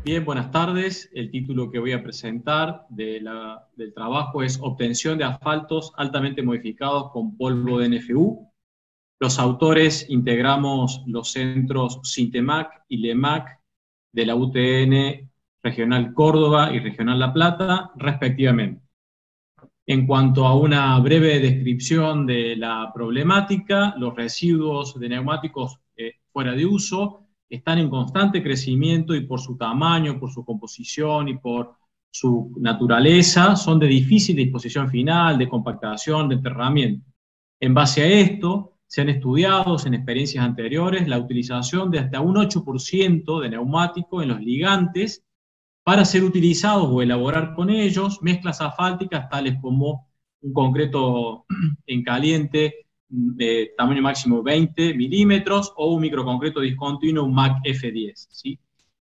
Bien, buenas tardes. El título que voy a presentar del trabajo es Obtención de asfaltos altamente modificados con polvo de NFU. Los autores integramos los centros Sintemac y LEMAC de la UTN Regional Córdoba y Regional La Plata, respectivamente. En cuanto a una breve descripción de la problemática, los residuos de neumáticos fuera de uso están en constante crecimiento y por su tamaño, por su composición y por su naturaleza son de difícil disposición final, de compactación, de enterramiento. En base a esto, se han estudiado en experiencias anteriores la utilización de hasta un 8% de neumático en los ligantes para ser utilizados o elaborar con ellos mezclas asfálticas tales como un concreto en caliente de tamaño máximo 20 milímetros o un microconcreto discontinuo, un MAC F10. ¿Sí?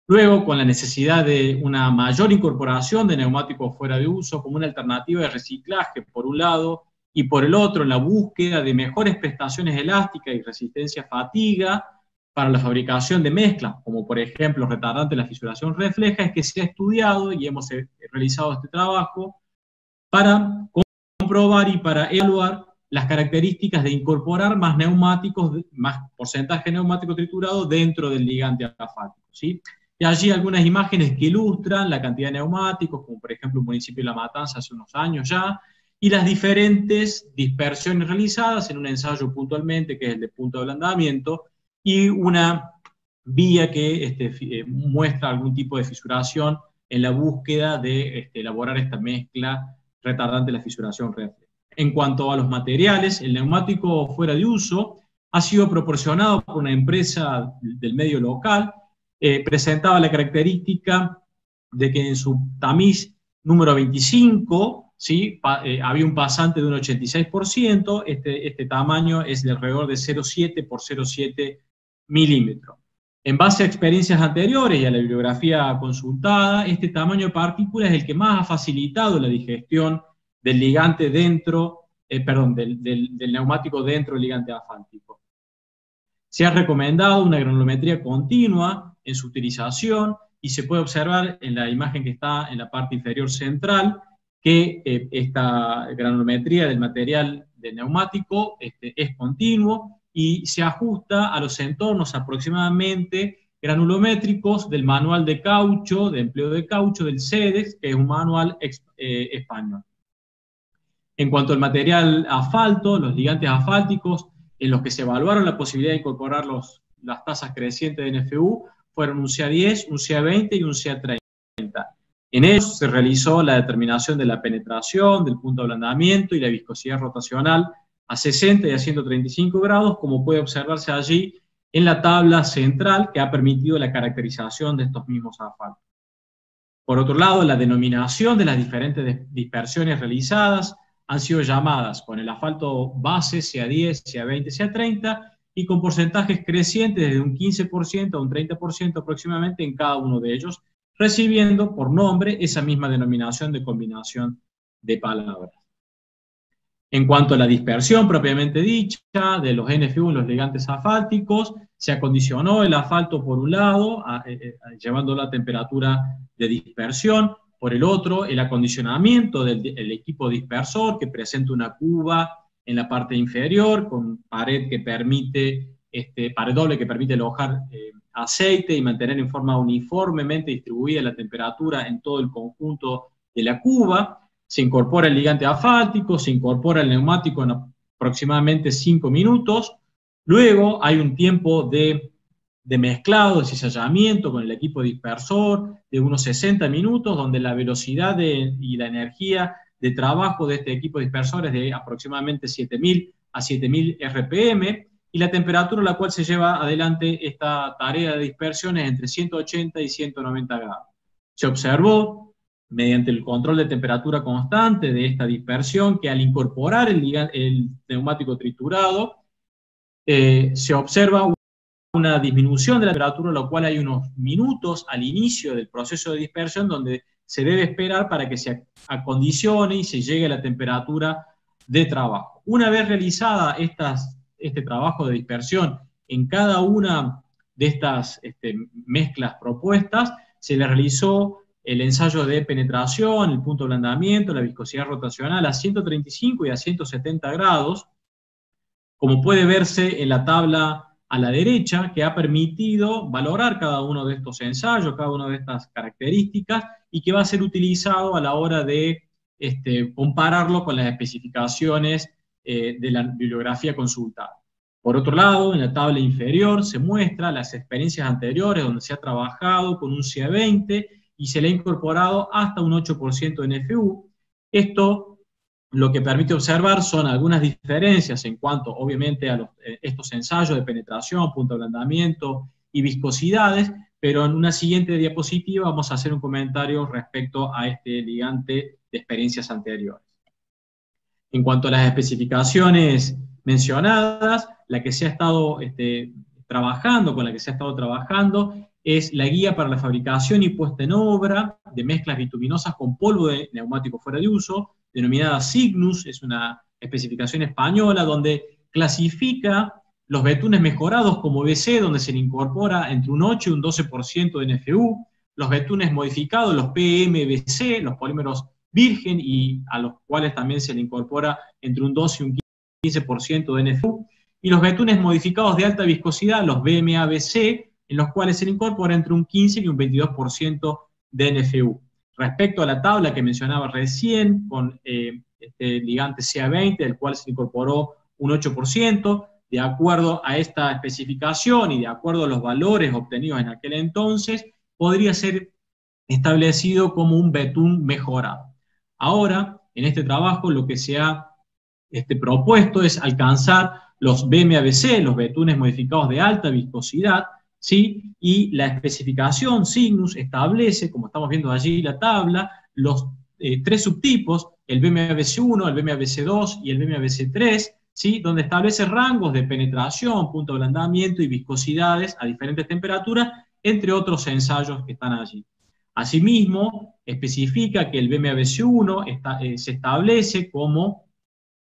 Luego, con la necesidad de una mayor incorporación de neumáticos fuera de uso como una alternativa de reciclaje, por un lado, y por el otro, en la búsqueda de mejores prestaciones elásticas y resistencia a fatiga para la fabricación de mezclas, como por ejemplo retardante de la fisuración refleja, es que se ha estudiado y hemos realizado este trabajo para comprobar y para evaluar las características de incorporar más neumáticos, más porcentaje de neumático triturado dentro del ligante asfáltico, ¿sí? Y allí algunas imágenes que ilustran la cantidad de neumáticos, como por ejemplo el municipio de La Matanza hace unos años ya, y las diferentes dispersiones realizadas en un ensayo puntualmente, que es el de punto de ablandamiento, y una vía que muestra algún tipo de fisuración en la búsqueda de elaborar esta mezcla retardante de la fisuración refleja. En cuanto a los materiales, el neumático fuera de uso ha sido proporcionado por una empresa del medio local, presentaba la característica de que en su tamiz número 25, ¿sí? Había un pasante de un 86%, este tamaño es de alrededor de 0,7 por 0,7 milímetros. En base a experiencias anteriores y a la bibliografía consultada, este tamaño de partícula es el que más ha facilitado la digestión del ligante dentro, del neumático dentro del ligante asfáltico. Se ha recomendado una granulometría continua en su utilización y se puede observar en la imagen que está en la parte inferior central que esta granulometría del material del neumático es continuo y se ajusta a los entornos aproximadamente granulométricos del manual de caucho, de empleo de caucho del CEDEX, que es un manual español. En cuanto al material asfalto, los ligantes asfálticos, en los que se evaluaron la posibilidad de incorporar las tasas crecientes de NFU, fueron un CA10, un CA20 y un CA30. En ellos se realizó la determinación de la penetración, del punto de ablandamiento y la viscosidad rotacional a 60 y a 135 grados, como puede observarse allí en la tabla central que ha permitido la caracterización de estos mismos asfaltos. Por otro lado, la denominación de las diferentes dispersiones realizadas han sido llamadas con el asfalto base CA10, CA20, CA30 y con porcentajes crecientes desde un 15% a un 30% aproximadamente en cada uno de ellos, recibiendo por nombre esa misma denominación de combinación de palabras. En cuanto a la dispersión propiamente dicha de los NFU en los ligantes asfálticos, se acondicionó el asfalto por un lado, llevándolo a temperatura de dispersión, por el otro, el acondicionamiento del equipo dispersor, que presenta una cuba en la parte inferior, con pared que permite, pared doble que permite alojar aceite y mantener en forma uniformemente distribuida la temperatura en todo el conjunto de la cuba. Se incorpora el ligante asfáltico, se incorpora el neumático en aproximadamente 5 minutos. Luego hay un tiempo de mezclado, de cizallamiento con el equipo dispersor de unos 60 minutos, donde la velocidad y la energía de trabajo de este equipo dispersor es de aproximadamente 7.000 a 7.000 RPM, y la temperatura a la cual se lleva adelante esta tarea de dispersión es entre 180 y 190 grados. Se observó, mediante el control de temperatura constante de esta dispersión, que al incorporar el neumático triturado, se observa una disminución de la temperatura, lo cual hay unos minutos al inicio del proceso de dispersión donde se debe esperar para que se acondicione y se llegue a la temperatura de trabajo. Una vez realizada este trabajo de dispersión en cada una de estas mezclas propuestas, se le realizó el ensayo de penetración, el punto de ablandamiento, la viscosidad rotacional a 135 y a 170 grados, como puede verse en la tabla a la derecha, que ha permitido valorar cada uno de estos ensayos, cada una de estas características, y que va a ser utilizado a la hora de compararlo con las especificaciones de la bibliografía consultada. Por otro lado, en la tabla inferior se muestra las experiencias anteriores donde se ha trabajado con un CA20 y se le ha incorporado hasta un 8% de NFU. Esto lo que permite observar son algunas diferencias en cuanto, obviamente, a estos ensayos de penetración, punto de ablandamiento y viscosidades, pero en una siguiente diapositiva vamos a hacer un comentario respecto a este ligante de experiencias anteriores. En cuanto a las especificaciones mencionadas, la que se ha estado con la que se ha estado trabajando es la guía para la fabricación y puesta en obra de mezclas bituminosas con polvo de neumático fuera de uso, denominada Cygnus. Es una especificación española donde clasifica los betunes mejorados como BC, donde se le incorpora entre un 8 y un 12% de NFU, los betunes modificados, los PMBC, los polímeros virgen, y a los cuales también se le incorpora entre un 12 y un 15% de NFU, y los betunes modificados de alta viscosidad, los BMABC, en los cuales se le incorpora entre un 15 y un 22% de NFU. Respecto a la tabla que mencionaba recién, con este ligante CA20, del cual se incorporó un 8%, de acuerdo a esta especificación y de acuerdo a los valores obtenidos en aquel entonces, podría ser establecido como un betún mejorado. Ahora, en este trabajo, lo que se ha propuesto es alcanzar los BMABC, los betunes modificados de alta viscosidad, ¿sí? Y la especificación Cygnus establece, como estamos viendo allí la tabla, los tres subtipos, el BMABC1, el BMABC2 y el BMABC3, ¿sí? Donde establece rangos de penetración, punto de ablandamiento y viscosidades a diferentes temperaturas, entre otros ensayos que están allí. Asimismo, especifica que el BMABC1 se establece como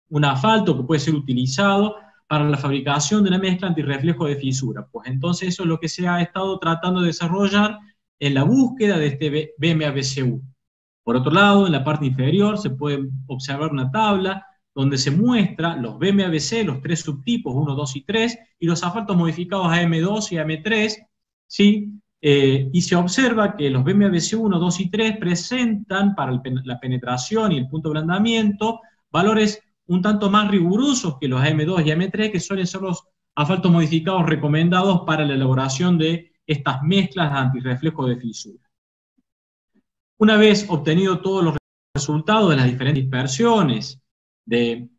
un asfalto que puede ser utilizado para la fabricación de una mezcla antirreflejo de fisura. Pues entonces eso es lo que se ha estado tratando de desarrollar en la búsqueda de este BMABC1. Por otro lado, en la parte inferior se puede observar una tabla donde se muestra los BMABC, los tres subtipos, 1, 2 y 3, y los asfaltos modificados AM2 y AM3, ¿sí? Y se observa que los BMABC1, 2 y 3 presentan para la penetración y el punto de ablandamiento valores un tanto más rigurosos que los AM2 y AM3, que suelen ser los asfaltos modificados recomendados para la elaboración de estas mezclas antirreflejo de fisura. Una vez obtenido todos los resultados de las diferentes dispersiones de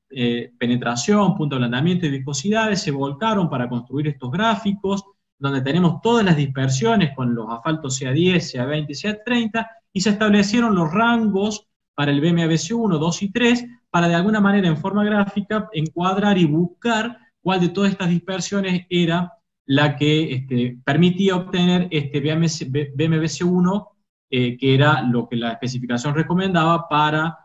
penetración, punto de ablandamiento y viscosidades, se volcaron para construir estos gráficos, donde tenemos todas las dispersiones con los asfaltos CA10, CA20 y CA30, y se establecieron los rangos para el BMABC1, 2 y 3, para de alguna manera en forma gráfica encuadrar y buscar cuál de todas estas dispersiones era la que permitía obtener este BMABC1, que era lo que la especificación recomendaba para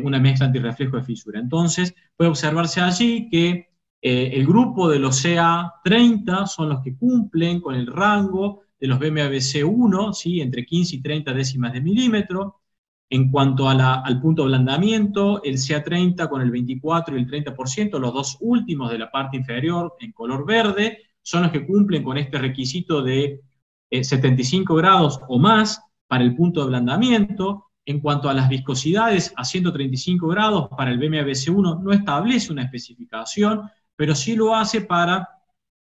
una mezcla antirreflejo de fisura. Entonces puede observarse allí que el grupo de los CA30 son los que cumplen con el rango de los BMABC1, ¿sí? Entre 15 y 30 décimas de milímetro. En cuanto al punto de ablandamiento, el CA30 con el 24 y el 30%, los dos últimos de la parte inferior en color verde, son los que cumplen con este requisito de 75 grados o más para el punto de ablandamiento. En cuanto a las viscosidades, a 135 grados para el BMABC1 no establece una especificación, pero sí lo hace para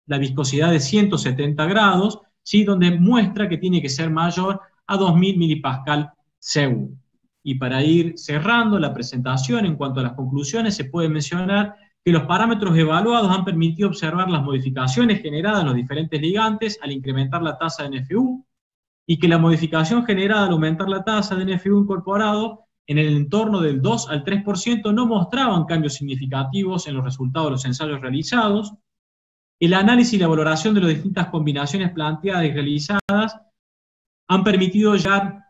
la viscosidad de 170 grados, ¿sí? Donde muestra que tiene que ser mayor a 2000 milipascal segundo. Y para ir cerrando la presentación, en cuanto a las conclusiones, se puede mencionar que los parámetros evaluados han permitido observar las modificaciones generadas en los diferentes ligantes al incrementar la tasa de NFU, y que la modificación generada al aumentar la tasa de NFU incorporado en el entorno del 2 al 3% no mostraban cambios significativos en los resultados de los ensayos realizados. El análisis y la valoración de las distintas combinaciones planteadas y realizadas han permitido hallar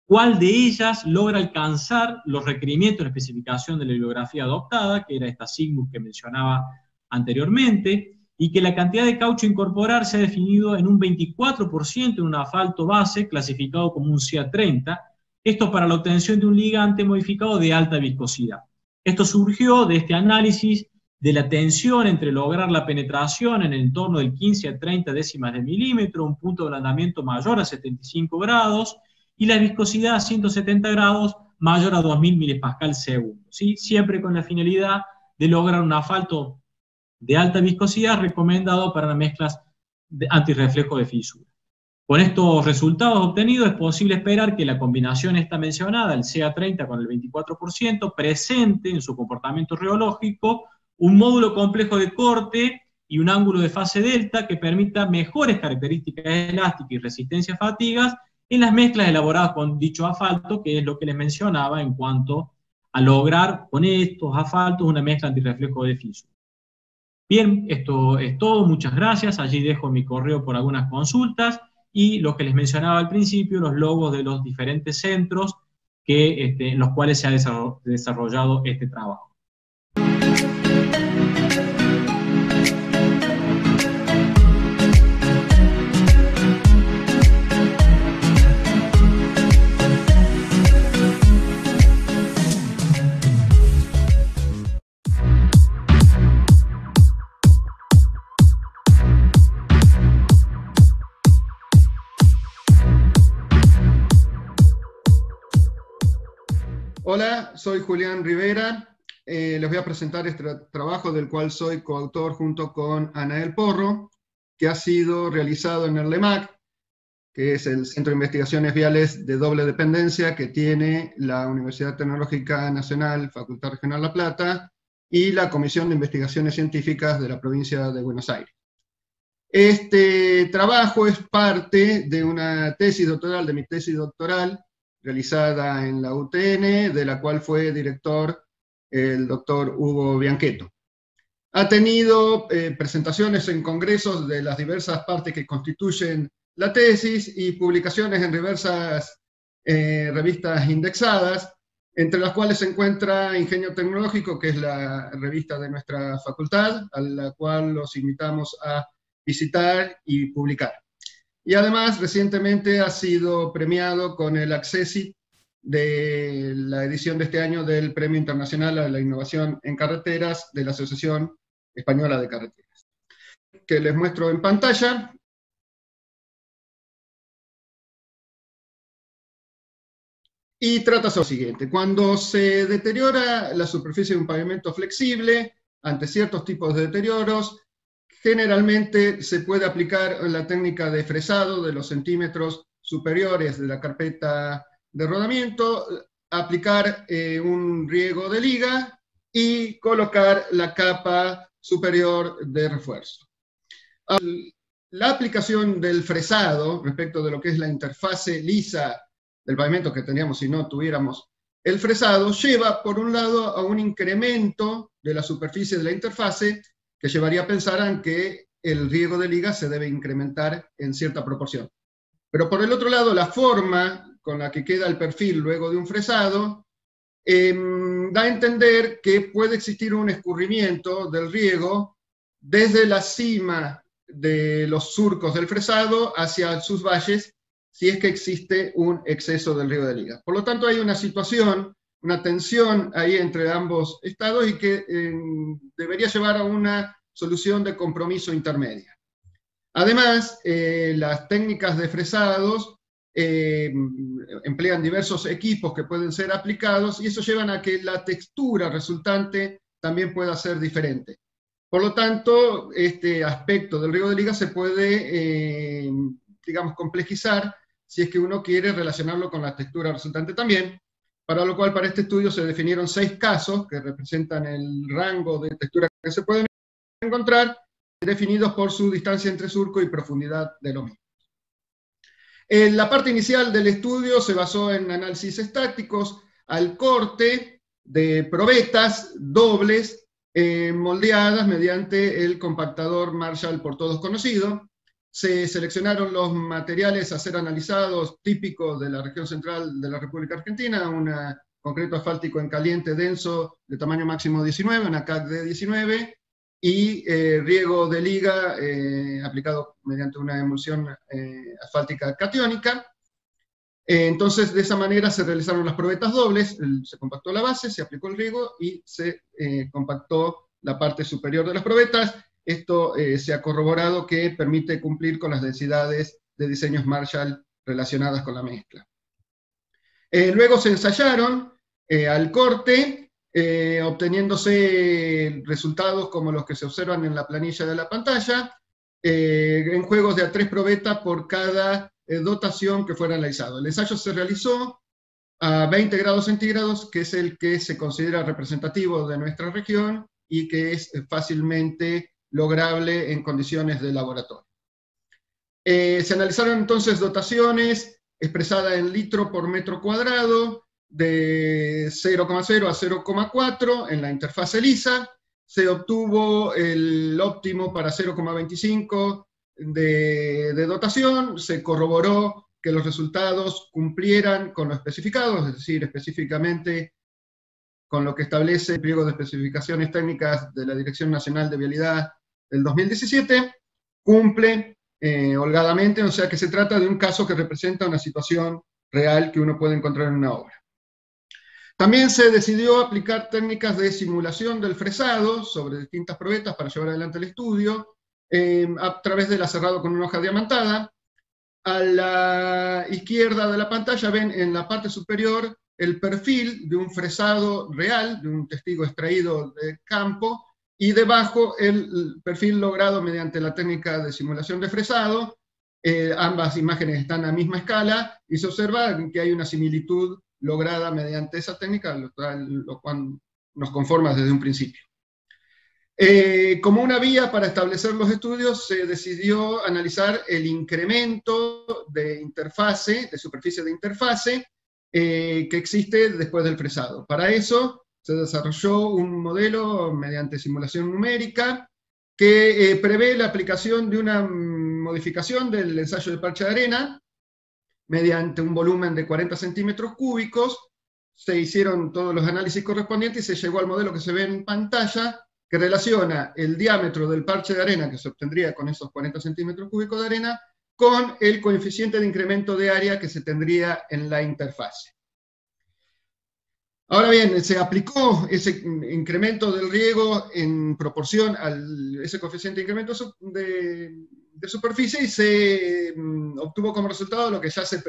cuál de ellas logra alcanzar los requerimientos de la especificación de la bibliografía adoptada, que era esta Cygnus que mencionaba anteriormente, y que la cantidad de caucho a incorporar se ha definido en un 24% en un asfalto base clasificado como un CA30, esto para la obtención de un ligante modificado de alta viscosidad. Esto surgió de este análisis de la tensión entre lograr la penetración en el entorno del 15 a 30 décimas de milímetro, un punto de ablandamiento mayor a 75 grados, y la viscosidad a 170 grados mayor a 2000 milipascal segundo, ¿sí? Siempre con la finalidad de lograr un asfalto de alta viscosidad recomendado para las mezclas de antirreflejo de fisura. Con estos resultados obtenidos es posible esperar que la combinación esta mencionada, el CA30 con el 24%, presente en su comportamiento reológico un módulo complejo de corte y un ángulo de fase delta que permita mejores características elásticas y resistencia a fatigas en las mezclas elaboradas con dicho asfalto, que es lo que les mencionaba en cuanto a lograr con estos asfaltos una mezcla antirreflejo de fisura. Bien, esto es todo, muchas gracias. Allí dejo mi correo por algunas consultas y lo que les mencionaba al principio, los logos de los diferentes centros en los cuales se ha desarrollado este trabajo. Hola, soy Julián Rivera. Les voy a presentar este trabajo del cual soy coautor junto con Anael Porro, que ha sido realizado en el LEMAC, que es el Centro de Investigaciones Viales de Doble Dependencia que tiene la Universidad Tecnológica Nacional, Facultad Regional La Plata, y la Comisión de Investigaciones Científicas de la provincia de Buenos Aires. Este trabajo es parte de una tesis doctoral, de mi tesis doctoral, realizada en la UTN, de la cual fue director el doctor Hugo Bianchetto. Ha tenido presentaciones en congresos de las diversas partes que constituyen la tesis y publicaciones en diversas revistas indexadas, entre las cuales se encuentra Ingenio Tecnológico, que es la revista de nuestra facultad, a la cual los invitamos a visitar y publicar. Y además, recientemente ha sido premiado con el Accessit de la edición de este año del Premio Internacional a la Innovación en Carreteras de la Asociación Española de Carreteras, que les muestro en pantalla. Y trata sobre lo siguiente: cuando se deteriora la superficie de un pavimento flexible, ante ciertos tipos de deterioros, generalmente se puede aplicar la técnica de fresado de los centímetros superiores de la carpeta de rodamiento, aplicar un riego de liga y colocar la capa superior de refuerzo. La aplicación del fresado respecto de lo que es la interfase lisa del pavimento que tendríamos si no tuviéramos el fresado, lleva por un lado a un incremento de la superficie de la interfase que llevaría a pensar en que el riego de liga se debe incrementar en cierta proporción. Pero por el otro lado, la forma con la que queda el perfil luego de un fresado da a entender que puede existir un escurrimiento del riego desde la cima de los surcos del fresado hacia sus valles, si es que existe un exceso del riego de liga. Por lo tanto, hay una situación, una tensión ahí entre ambos estados y que debería llevar a una solución de compromiso intermedia. Además, las técnicas de fresados emplean diversos equipos que pueden ser aplicados y eso lleva a que la textura resultante también pueda ser diferente. Por lo tanto, este aspecto del riego de liga se puede, digamos, complejizar si es que uno quiere relacionarlo con la textura resultante también, para lo cual para este estudio se definieron 6 casos que representan el rango de textura que se pueden encontrar, definidos por su distancia entre surco y profundidad de los mismos. La parte inicial del estudio se basó en análisis estáticos al corte de probetas dobles moldeadas mediante el compactador Marshall por todos conocido. Se seleccionaron los materiales a ser analizados típicos de la región central de la República Argentina, un concreto asfáltico en caliente denso de tamaño máximo 19, una CAC de 19, y riego de liga aplicado mediante una emulsión asfáltica catiónica. Entonces, de esa manera se realizaron las probetas dobles, se compactó la base, se aplicó el riego y se compactó la parte superior de las probetas. Esto se ha corroborado que permite cumplir con las densidades de diseños Marshall relacionadas con la mezcla. Luego se ensayaron al corte, obteniéndose resultados como los que se observan en la planilla de la pantalla, en juegos de a 3 probetas por cada dotación que fuera analizado. El ensayo se realizó a 20 grados centígrados, que es el que se considera representativo de nuestra región y que es fácilmente lograble en condiciones de laboratorio. Se analizaron entonces dotaciones expresadas en litro por metro cuadrado, de 0,0 a 0,4 en la interfase lisa. Se obtuvo el óptimo para 0,25 de dotación, se corroboró que los resultados cumplieran con lo especificado, es decir, específicamente con lo que establece el pliego de especificaciones técnicas de la Dirección Nacional de Vialidad del 2017, cumple holgadamente, o sea que se trata de un caso que representa una situación real que uno puede encontrar en una obra. También se decidió aplicar técnicas de simulación del fresado sobre distintas probetas para llevar adelante el estudio, a través del aserrado con una hoja diamantada. A la izquierda de la pantalla ven en la parte superior el perfil de un fresado real, de un testigo extraído de campo, y debajo el perfil logrado mediante la técnica de simulación de fresado. Ambas imágenes están a misma escala, y se observa que hay una similitud lograda mediante esa técnica, lo cual nos conforma desde un principio. Como una vía para establecer los estudios, se decidió analizar el incremento de interfase, de superficie de interfase, que existe después del fresado. Para eso se desarrolló un modelo mediante simulación numérica que prevé la aplicación de una modificación del ensayo de parche de arena mediante un volumen de 40 centímetros cúbicos. Se hicieron todos los análisis correspondientes y se llegó al modelo que se ve en pantalla, que relaciona el diámetro del parche de arena que se obtendría con esos 40 centímetros cúbicos de arena con el coeficiente de incremento de área que se tendría en la interfase. Ahora bien, se aplicó ese incremento del riego en proporción a ese coeficiente de incremento de superficie, y se obtuvo como resultado lo que ya se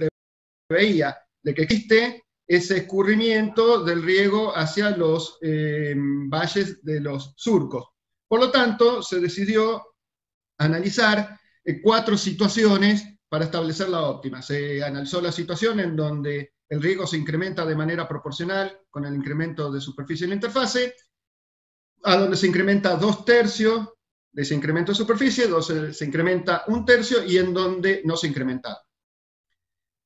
preveía, de que existe ese escurrimiento del riego hacia los valles de los surcos. Por lo tanto, se decidió analizar 4 situaciones para establecer la óptima. Se analizó la situación en donde el riego se incrementa de manera proporcional con el incremento de superficie en la interfase, a donde se incrementa 2/3 de ese incremento de superficie, donde se incrementa 1/3 y en donde no se incrementa.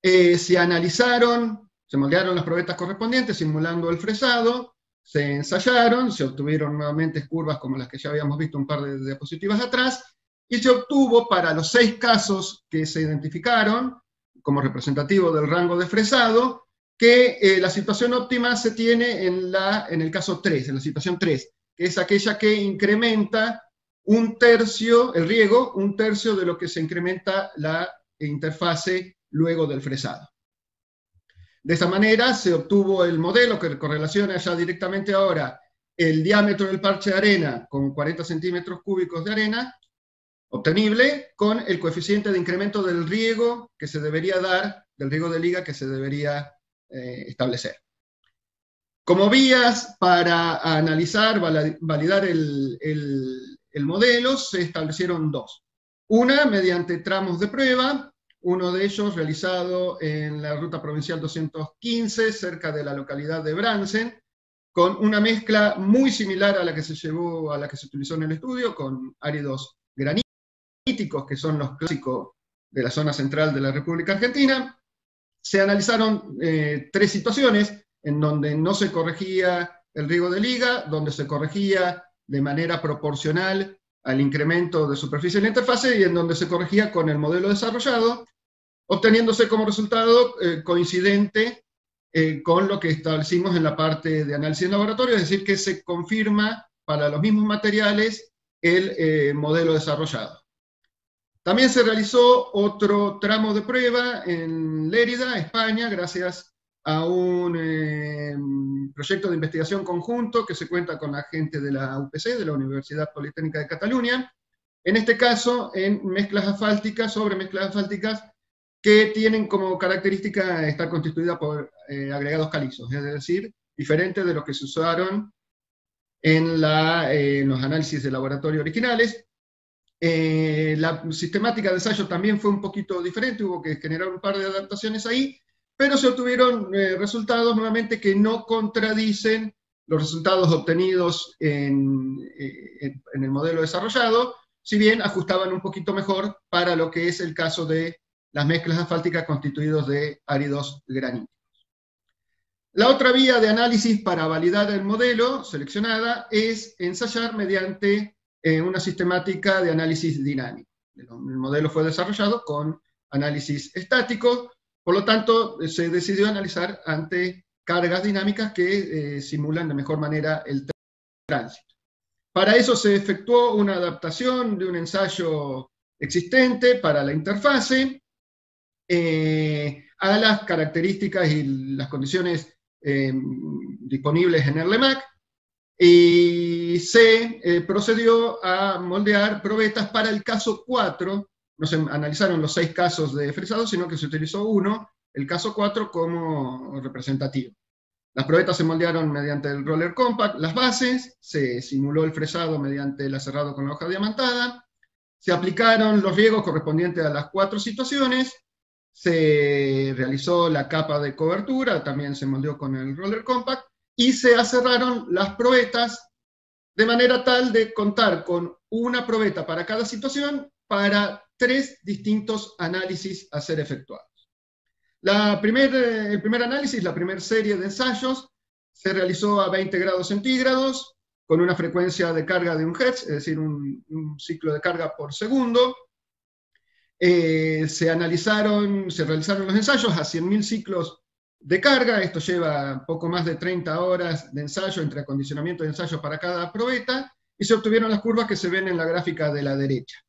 Se analizaron, se moldearon las probetas correspondientes simulando el fresado, se ensayaron, se obtuvieron nuevamente curvas como las que ya habíamos visto un par de diapositivas atrás, y se obtuvo para los 6 casos que se identificaron como representativo del rango de fresado, que la situación óptima se tiene en el caso 3, en la situación 3, que es aquella que incrementa 1/3, el riego, 1/3 de lo que se incrementa la interfase luego del fresado. De esa manera se obtuvo el modelo que correlaciona ya directamente ahora el diámetro del parche de arena con 40 centímetros cúbicos de arena obtenible con el coeficiente de incremento del riego que se debería dar, del riego de liga que se debería establecer. Como vías para analizar, validar el modelo, se establecieron 2. Una, mediante tramos de prueba, uno de ellos realizado en la ruta provincial 215, cerca de la localidad de Bransen, con una mezcla muy similar a la que se utilizó en el estudio, con áridos graníticos, que son los clásicos de la zona central de la República Argentina. Se analizaron 3 situaciones en donde no se corregía el riego de liga, donde se corregía de manera proporcional al incremento de superficie en la interfase, y en donde se corregía con el modelo desarrollado, obteniéndose como resultado coincidente con lo que establecimos en la parte de análisis en laboratorio, es decir, que se confirma para los mismos materiales el modelo desarrollado. También se realizó otro tramo de prueba en Lérida, España, gracias a un proyecto de investigación conjunto que se cuenta con la gente de la UPC, de la Universidad Politécnica de Cataluña, en este caso en mezclas asfálticas, sobre mezclas asfálticas, que tienen como característica estar constituidas por agregados calizos, es decir, diferentes de los que se usaron en los análisis de laboratorio originales. La sistemática de ensayo también fue un poquito diferente, hubo que generar un par de adaptaciones ahí, pero se obtuvieron resultados nuevamente que no contradicen los resultados obtenidos en el modelo desarrollado, si bien ajustaban un poquito mejor para lo que es el caso de las mezclas asfálticas constituidos de áridos graníticos. La otra vía de análisis para validar el modelo seleccionada es ensayar mediante una sistemática de análisis dinámico. El modelo fue desarrollado con análisis estático, por lo tanto se decidió analizar ante cargas dinámicas que simulan de mejor manera el tránsito. Para eso se efectuó una adaptación de un ensayo existente para la interfase a las características y las condiciones disponibles en el LEMAC, y se procedió a moldear probetas para el caso 4. No se analizaron los 6 casos de fresado, sino que se utilizó uno, el caso 4, como representativo. Las probetas se moldearon mediante el roller compact, las bases, se simuló el fresado mediante el aserrado con la hoja diamantada, se aplicaron los riegos correspondientes a las 4 situaciones, se realizó la capa de cobertura, también se moldeó con el roller compact, y se aserraron las probetas de manera tal de contar con una probeta para cada situación para 3 distintos análisis a ser efectuados. El primer análisis, la primera serie de ensayos, se realizó a 20 grados centígrados, con una frecuencia de carga de 1 Hz, es decir, un ciclo de carga por segundo. Se realizaron los ensayos a 100.000 ciclos de carga. Esto lleva poco más de 30 horas de ensayo entre acondicionamiento y ensayo para cada probeta, y se obtuvieron las curvas que se ven en la gráfica de la derecha.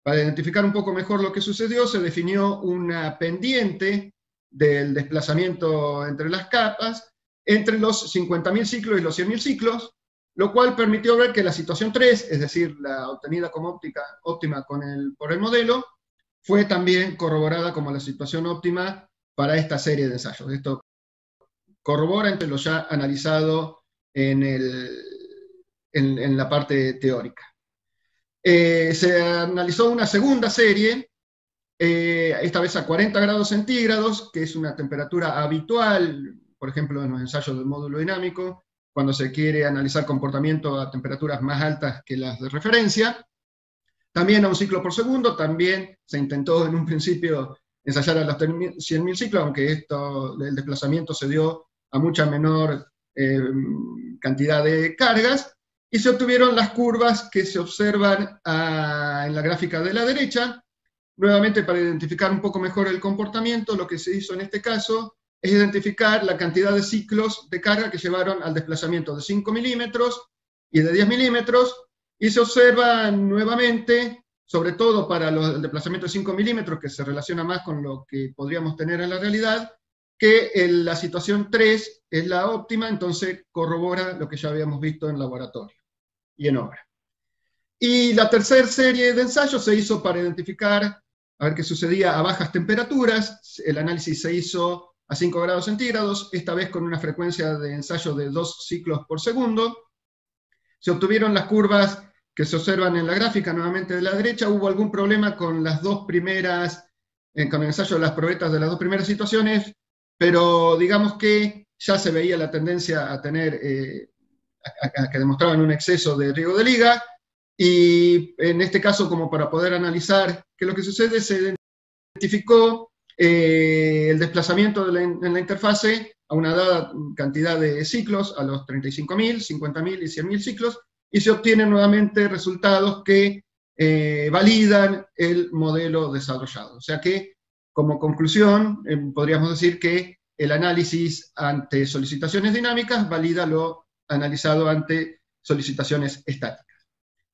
Para identificar un poco mejor lo que sucedió, se definió una pendiente del desplazamiento entre las capas, entre los 50.000 ciclos y los 100.000 ciclos, lo cual permitió ver que la situación 3, es decir, la obtenida como óptima por el modelo, fue también corroborada como la situación óptima para esta serie de ensayos. Esto corrobora entre lo ya analizado en la parte teórica. Se analizó una segunda serie, esta vez a 40 grados centígrados, que es una temperatura habitual, por ejemplo, en los ensayos del módulo dinámico, cuando se quiere analizar comportamiento a temperaturas más altas que las de referencia. También a 1 ciclo por segundo, también se intentó en un principio ensayar a los 100.000 ciclos, aunque el desplazamiento se dio a mucha menor cantidad de cargas, y se obtuvieron las curvas que se observan en la gráfica de la derecha. Nuevamente, para identificar un poco mejor el comportamiento, lo que se hizo en este caso es identificar la cantidad de ciclos de carga que llevaron al desplazamiento de 5 milímetros y de 10 milímetros, y se observa nuevamente, sobre todo para el desplazamiento de 5 milímetros, que se relaciona más con lo que podríamos tener en la realidad, que la situación 3 es la óptima, entonces corrobora lo que ya habíamos visto en laboratorio y en obra. Y la tercera serie de ensayos se hizo para identificar a ver qué sucedía a bajas temperaturas. El análisis se hizo a 5 grados centígrados, esta vez con una frecuencia de ensayo de 2 ciclos por segundo. Se obtuvieron las curvas que se observan en la gráfica nuevamente de la derecha. Hubo algún problema con las 2 primeras, con el ensayo de las probetas de las 2 primeras situaciones, pero digamos que ya se veía la tendencia a tener, a que demostraban un exceso de riego de liga, y en este caso, como para poder analizar qué es lo que sucede, se identificó el desplazamiento en la interfase a una dada cantidad de ciclos, a los 35.000, 50.000 y 100.000 ciclos, y se obtienen nuevamente resultados que validan el modelo desarrollado. O sea que, como conclusión, podríamos decir que el análisis ante solicitaciones dinámicas valida lo analizado ante solicitaciones estáticas.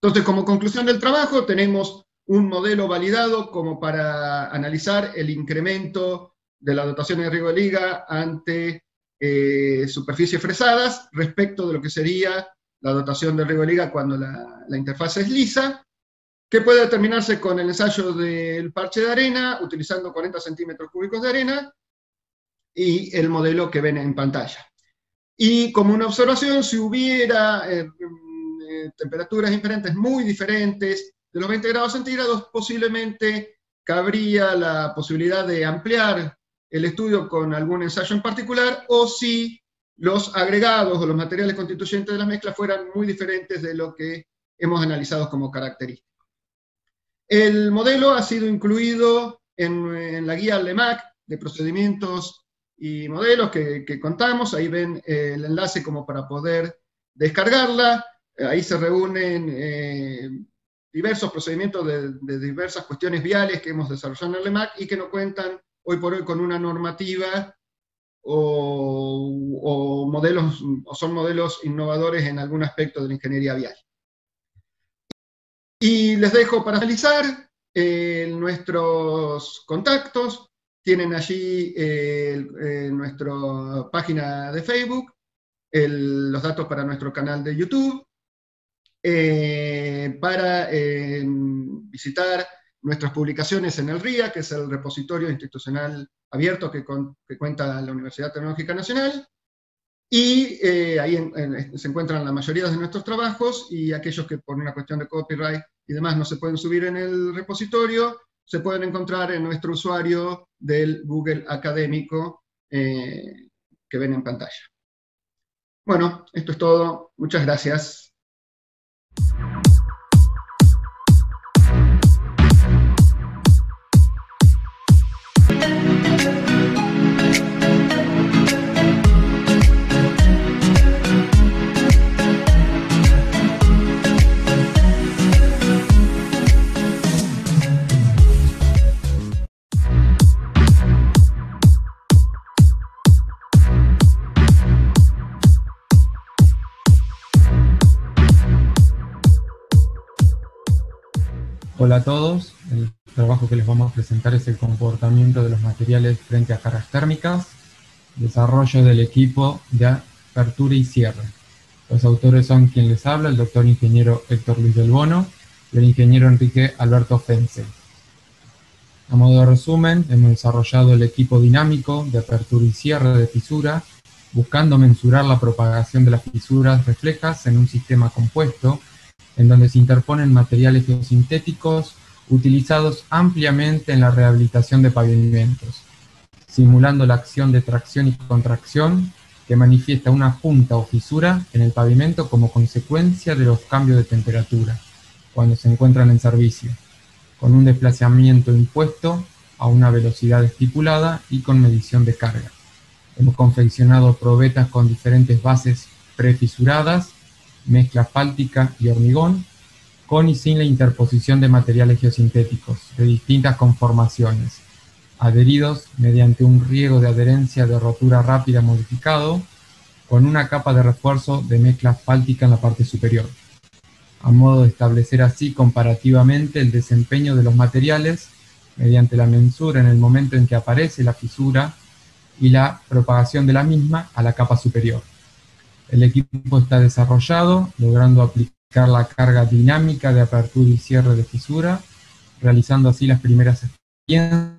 Entonces, como conclusión del trabajo, tenemos un modelo validado como para analizar el incremento de la dotación de riego de liga ante superficies fresadas respecto de lo que sería la dotación de riego de liga cuando la interfaz es lisa, que puede determinarse con el ensayo del parche de arena, utilizando 40 centímetros cúbicos de arena, y el modelo que ven en pantalla. Y como una observación, si hubiera temperaturas diferentes, muy diferentes, de los 20 grados centígrados, posiblemente cabría la posibilidad de ampliar el estudio con algún ensayo en particular, o si los agregados o los materiales constituyentes de la mezcla fueran muy diferentes de lo que hemos analizado como característico. El modelo ha sido incluido en la guía LEMAC de procedimientos y modelos que contamos. Ahí ven el enlace como para poder descargarla. Ahí se reúnen diversos procedimientos de diversas cuestiones viales que hemos desarrollado en el LEMAC y que no cuentan hoy por hoy con una normativa o son modelos innovadores en algún aspecto de la ingeniería vial. Y les dejo para finalizar nuestros contactos. Tienen allí nuestra página de Facebook, los datos para nuestro canal de YouTube, para visitar nuestras publicaciones en el RIA, que es el repositorio institucional abierto que cuenta la Universidad Tecnológica Nacional, y ahí se encuentran la mayoría de nuestros trabajos, y aquellos que por una cuestión de copyright y demás no se pueden subir en el repositorio, se pueden encontrar en nuestro usuario del Google Académico que ven en pantalla. Bueno, esto es todo. Muchas gracias. Hola a todos, el trabajo que les vamos a presentar es el comportamiento de los materiales frente a cargas térmicas, desarrollo del equipo de apertura y cierre. Los autores son quien les habla, el doctor ingeniero Héctor Luis del Bono y el ingeniero Enrique Alberto Fense. A modo de resumen, hemos desarrollado el equipo dinámico de apertura y cierre de fisura, buscando mensurar la propagación de las fisuras reflejas en un sistema compuesto, en donde se interponen materiales geosintéticos utilizados ampliamente en la rehabilitación de pavimentos, simulando la acción de tracción y contracción que manifiesta una junta o fisura en el pavimento como consecuencia de los cambios de temperatura, cuando se encuentran en servicio, con un desplazamiento impuesto a una velocidad estipulada y con medición de carga. Hemos confeccionado probetas con diferentes bases prefisuradas, mezcla asfáltica y hormigón, con y sin la interposición de materiales geosintéticos de distintas conformaciones, adheridos mediante un riego de adherencia de rotura rápida modificado, con una capa de refuerzo de mezcla asfáltica en la parte superior, a modo de establecer así comparativamente el desempeño de los materiales mediante la mensura en el momento en que aparece la fisura y la propagación de la misma a la capa superior. El equipo está desarrollado, logrando aplicar la carga dinámica de apertura y cierre de fisura, realizando así las primeras experiencias.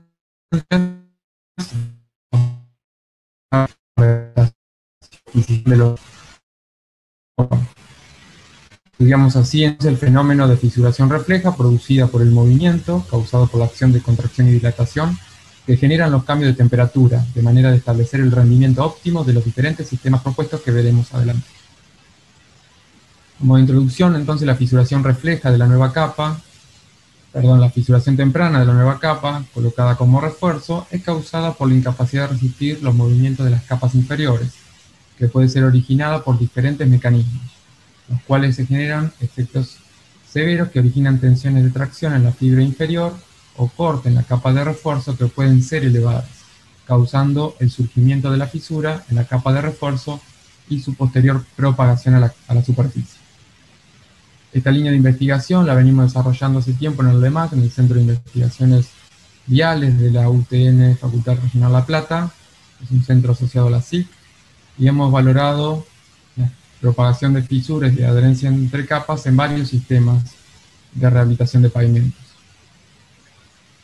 Estudiamos así el fenómeno de fisuración refleja producida por el movimiento, causado por la acción de contracción y dilatación, que generan los cambios de temperatura, de manera de establecer el rendimiento óptimo de los diferentes sistemas propuestos que veremos adelante. Como introducción, entonces, la fisuración refleja de la nueva capa, la fisuración temprana de la nueva capa, colocada como refuerzo, es causada por la incapacidad de resistir los movimientos de las capas inferiores, que puede ser originada por diferentes mecanismos, los cuales se generan efectos severos que originan tensiones de tracción en la fibra inferior, o corte en la capa de refuerzo que pueden ser elevadas, causando el surgimiento de la fisura en la capa de refuerzo y su posterior propagación a la superficie. Esta línea de investigación la venimos desarrollando hace tiempo en el LEMAC, en el Centro de Investigaciones Viales de la UTN Facultad Regional La Plata, es un centro asociado a la SIC, y hemos valorado la propagación de fisuras y adherencia entre capas en varios sistemas de rehabilitación de pavimentos.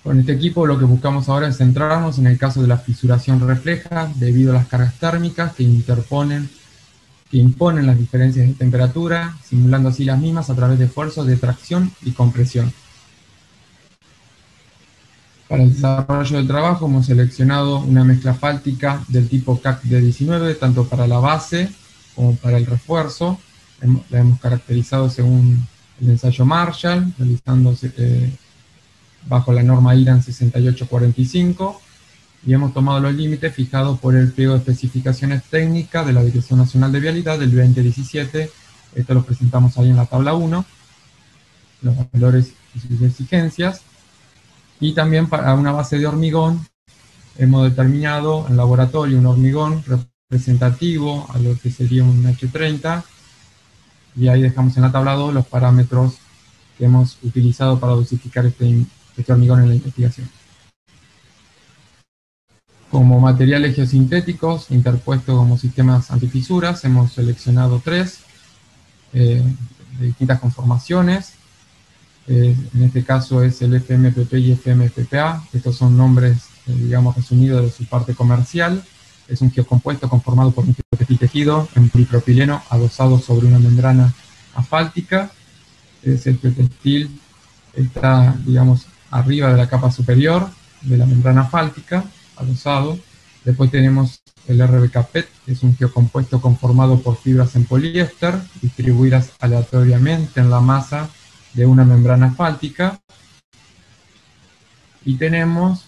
Con este equipo lo que buscamos ahora es centrarnos en el caso de la fisuración refleja debido a las cargas térmicas que imponen las diferencias de temperatura, simulando así las mismas a través de esfuerzos de tracción y compresión. Para el desarrollo del trabajo hemos seleccionado una mezcla fáltica del tipo CAC D19, tanto para la base como para el refuerzo. La hemos caracterizado según el ensayo Marshall, realizándose bajo la norma IRAN 6845, y hemos tomado los límites fijados por el pliego de especificaciones técnicas de la Dirección Nacional de Vialidad del 2017. Esto lo presentamos ahí en la tabla 1, los valores y sus exigencias. Y también para una base de hormigón hemos determinado en laboratorio un hormigón representativo a lo que sería un H30, y ahí dejamos en la tabla 2 los parámetros que hemos utilizado para dosificar este hormigón en la investigación. Como materiales geosintéticos interpuestos como sistemas antifisuras hemos seleccionado 3 de distintas conformaciones. En este caso es el FMPP y FMPPA. Estos son nombres, digamos, resumidos de su parte comercial. Es un geocompuesto conformado por un geotextil tejido en polipropileno adosado sobre una membrana asfáltica. El geotextil está, digamos, arriba de la capa superior de la membrana asfáltica, adosado. Después tenemos el RBK-PET, que es un geocompuesto conformado por fibras en poliéster, distribuidas aleatoriamente en la masa de una membrana asfáltica. Y tenemos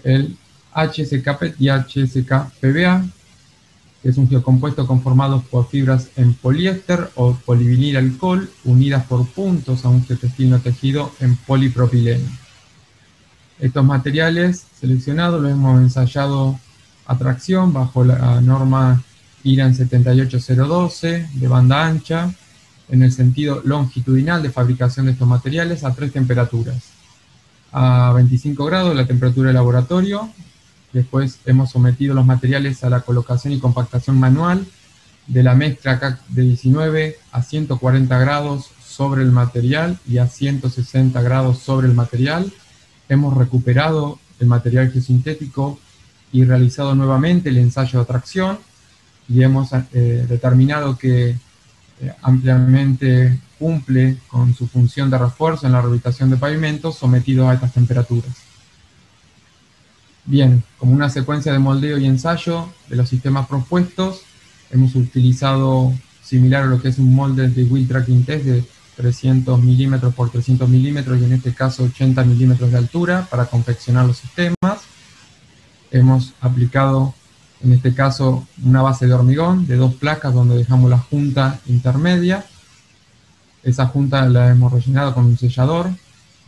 el HSK-PET y HSK-PBA, que es un geocompuesto conformado por fibras en poliéster o polivinil alcohol, unidas por puntos a un geotextil no tejido en polipropileno. Estos materiales seleccionados los hemos ensayado a tracción bajo la norma IRAN 78012 de banda ancha, en el sentido longitudinal de fabricación de estos materiales a 3 temperaturas. A 25 grados la temperatura de laboratorio. Después hemos sometido los materiales a la colocación y compactación manual de la mezcla CAC de 19 a 140 grados sobre el material y a 160 grados sobre el material. Hemos recuperado el material geosintético y realizado nuevamente el ensayo de atracción, y hemos determinado que ampliamente cumple con su función de refuerzo en la rehabilitación de pavimentos sometidos a estas temperaturas. Bien, como una secuencia de moldeo y ensayo de los sistemas propuestos, hemos utilizado similar a lo que es un molde de Wheel Tracking Test de 300 milímetros por 300 milímetros, y en este caso 80 milímetros de altura, para confeccionar los sistemas. Hemos aplicado, en este caso, una base de hormigón de 2 placas donde dejamos la junta intermedia. Esa junta la hemos rellenado con un sellador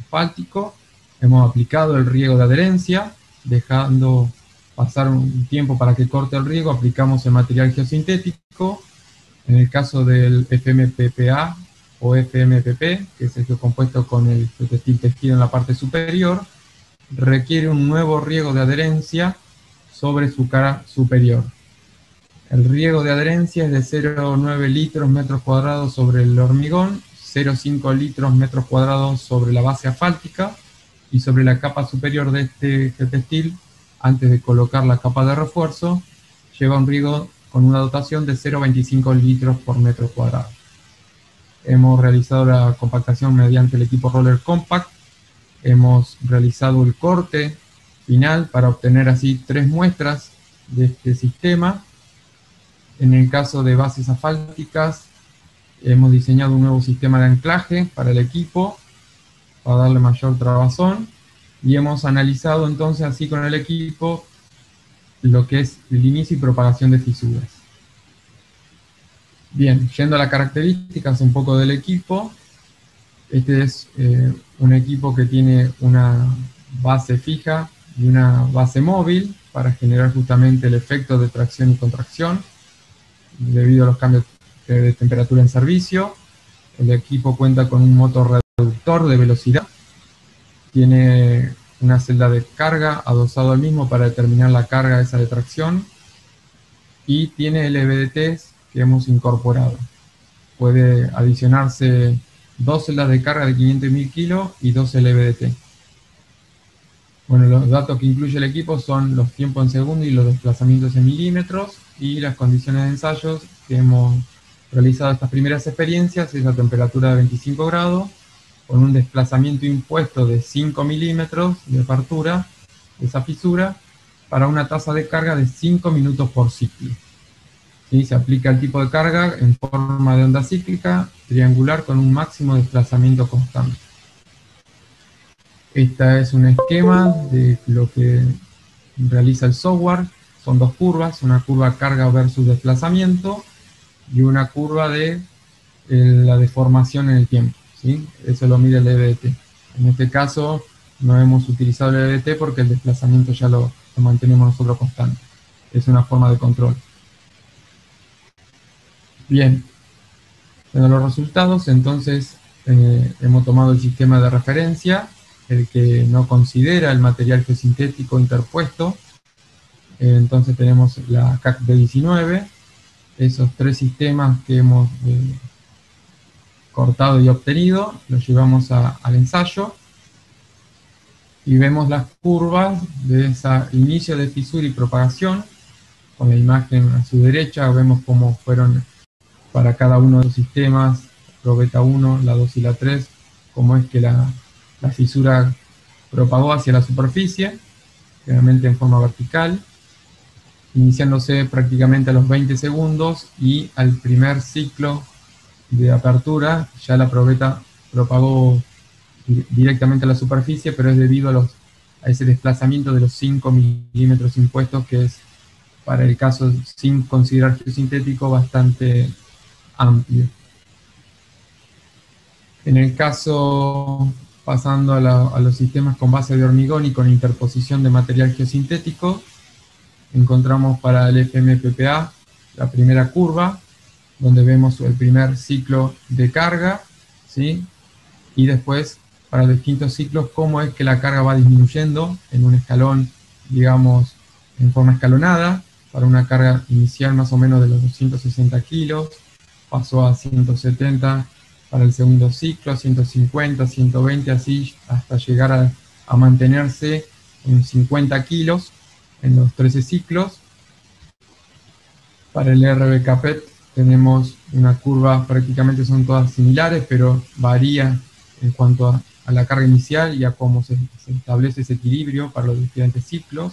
asfáltico. Hemos aplicado el riego de adherencia, dejando pasar un tiempo para que corte el riego. Aplicamos el material geosintético. En el caso del FMPPA o FMPP, que es el geocompuesto con el geotextil tejido en la parte superior, requiere un nuevo riego de adherencia sobre su cara superior. El riego de adherencia es de 0,9 litros metros cuadrados sobre el hormigón, 0,5 litros metros cuadrados sobre la base asfáltica, y sobre la capa superior de este geotextil, antes de colocar la capa de refuerzo, lleva un riego con una dotación de 0,25 litros por metro cuadrado. Hemos realizado la compactación mediante el equipo Roller Compact. Hemos realizado el corte final para obtener así 3 muestras de este sistema. En el caso de bases asfálticas, hemos diseñado un nuevo sistema de anclaje para el equipo, para darle mayor trabazón, y hemos analizado entonces así con el equipo lo que es el inicio y propagación de fisuras. Bien, yendo a las características un poco del equipo, este es un equipo que tiene una base fija y una base móvil para generar justamente el efecto de tracción y contracción debido a los cambios de temperatura en servicio. El equipo cuenta con un motor reductor de velocidad, tiene una celda de carga adosado al mismo para determinar la carga esa de tracción, y tiene LVDTs que hemos incorporado. Puede adicionarse 2 celdas de carga de 500 y 1000 kilos y 2 LVDT. Bueno, los datos que incluye el equipo son los tiempos en segundo y los desplazamientos en milímetros, y las condiciones de ensayos que hemos realizado estas primeras experiencias es a temperatura de 25 grados, con un desplazamiento impuesto de 5 milímetros de apertura de esa fisura, para una tasa de carga de 5 minutos por ciclo. ¿Sí? Se aplica el tipo de carga en forma de onda cíclica, triangular, con un máximo desplazamiento constante. Este es un esquema de lo que realiza el software. Son 2 curvas, una curva carga versus desplazamiento y una curva de la deformación en el tiempo, ¿sí? Eso lo mide el LVDT. En este caso no hemos utilizado el LVDT porque el desplazamiento ya lo mantenemos nosotros constante. Es una forma de control. Bien, en los resultados, entonces hemos tomado el sistema de referencia, el que no considera el material geosintético interpuesto. Entonces tenemos la CAC D19, esos 3 sistemas que hemos cortado y obtenido, los llevamos al ensayo y vemos las curvas de ese inicio de fisura y propagación. Con la imagen a su derecha vemos cómo fueron para cada uno de los sistemas, probeta 1, la 2 y la 3, cómo es que la fisura propagó hacia la superficie, generalmente en forma vertical, iniciándose prácticamente a los 20 segundos, y al primer ciclo de apertura ya la probeta propagó directamente a la superficie, pero es debido a ese desplazamiento de los 5 milímetros impuestos, que es, para el caso sin considerar geosintético, bastante amplio. En el caso, pasando a los sistemas con base de hormigón y con interposición de material geosintético, encontramos para el FMPPA la primera curva, donde vemos el primer ciclo de carga, ¿sí? Y después, para distintos ciclos, cómo es que la carga va disminuyendo en un escalón, digamos, en forma escalonada. Para una carga inicial más o menos de los 260 kilos, pasó a 170 para el segundo ciclo, 150, 120, así hasta llegar a mantenerse en 50 kilos en los 13 ciclos. Para el RBKPET tenemos una curva, prácticamente son todas similares, pero varía en cuanto a la carga inicial y a cómo se establece ese equilibrio para los diferentes ciclos.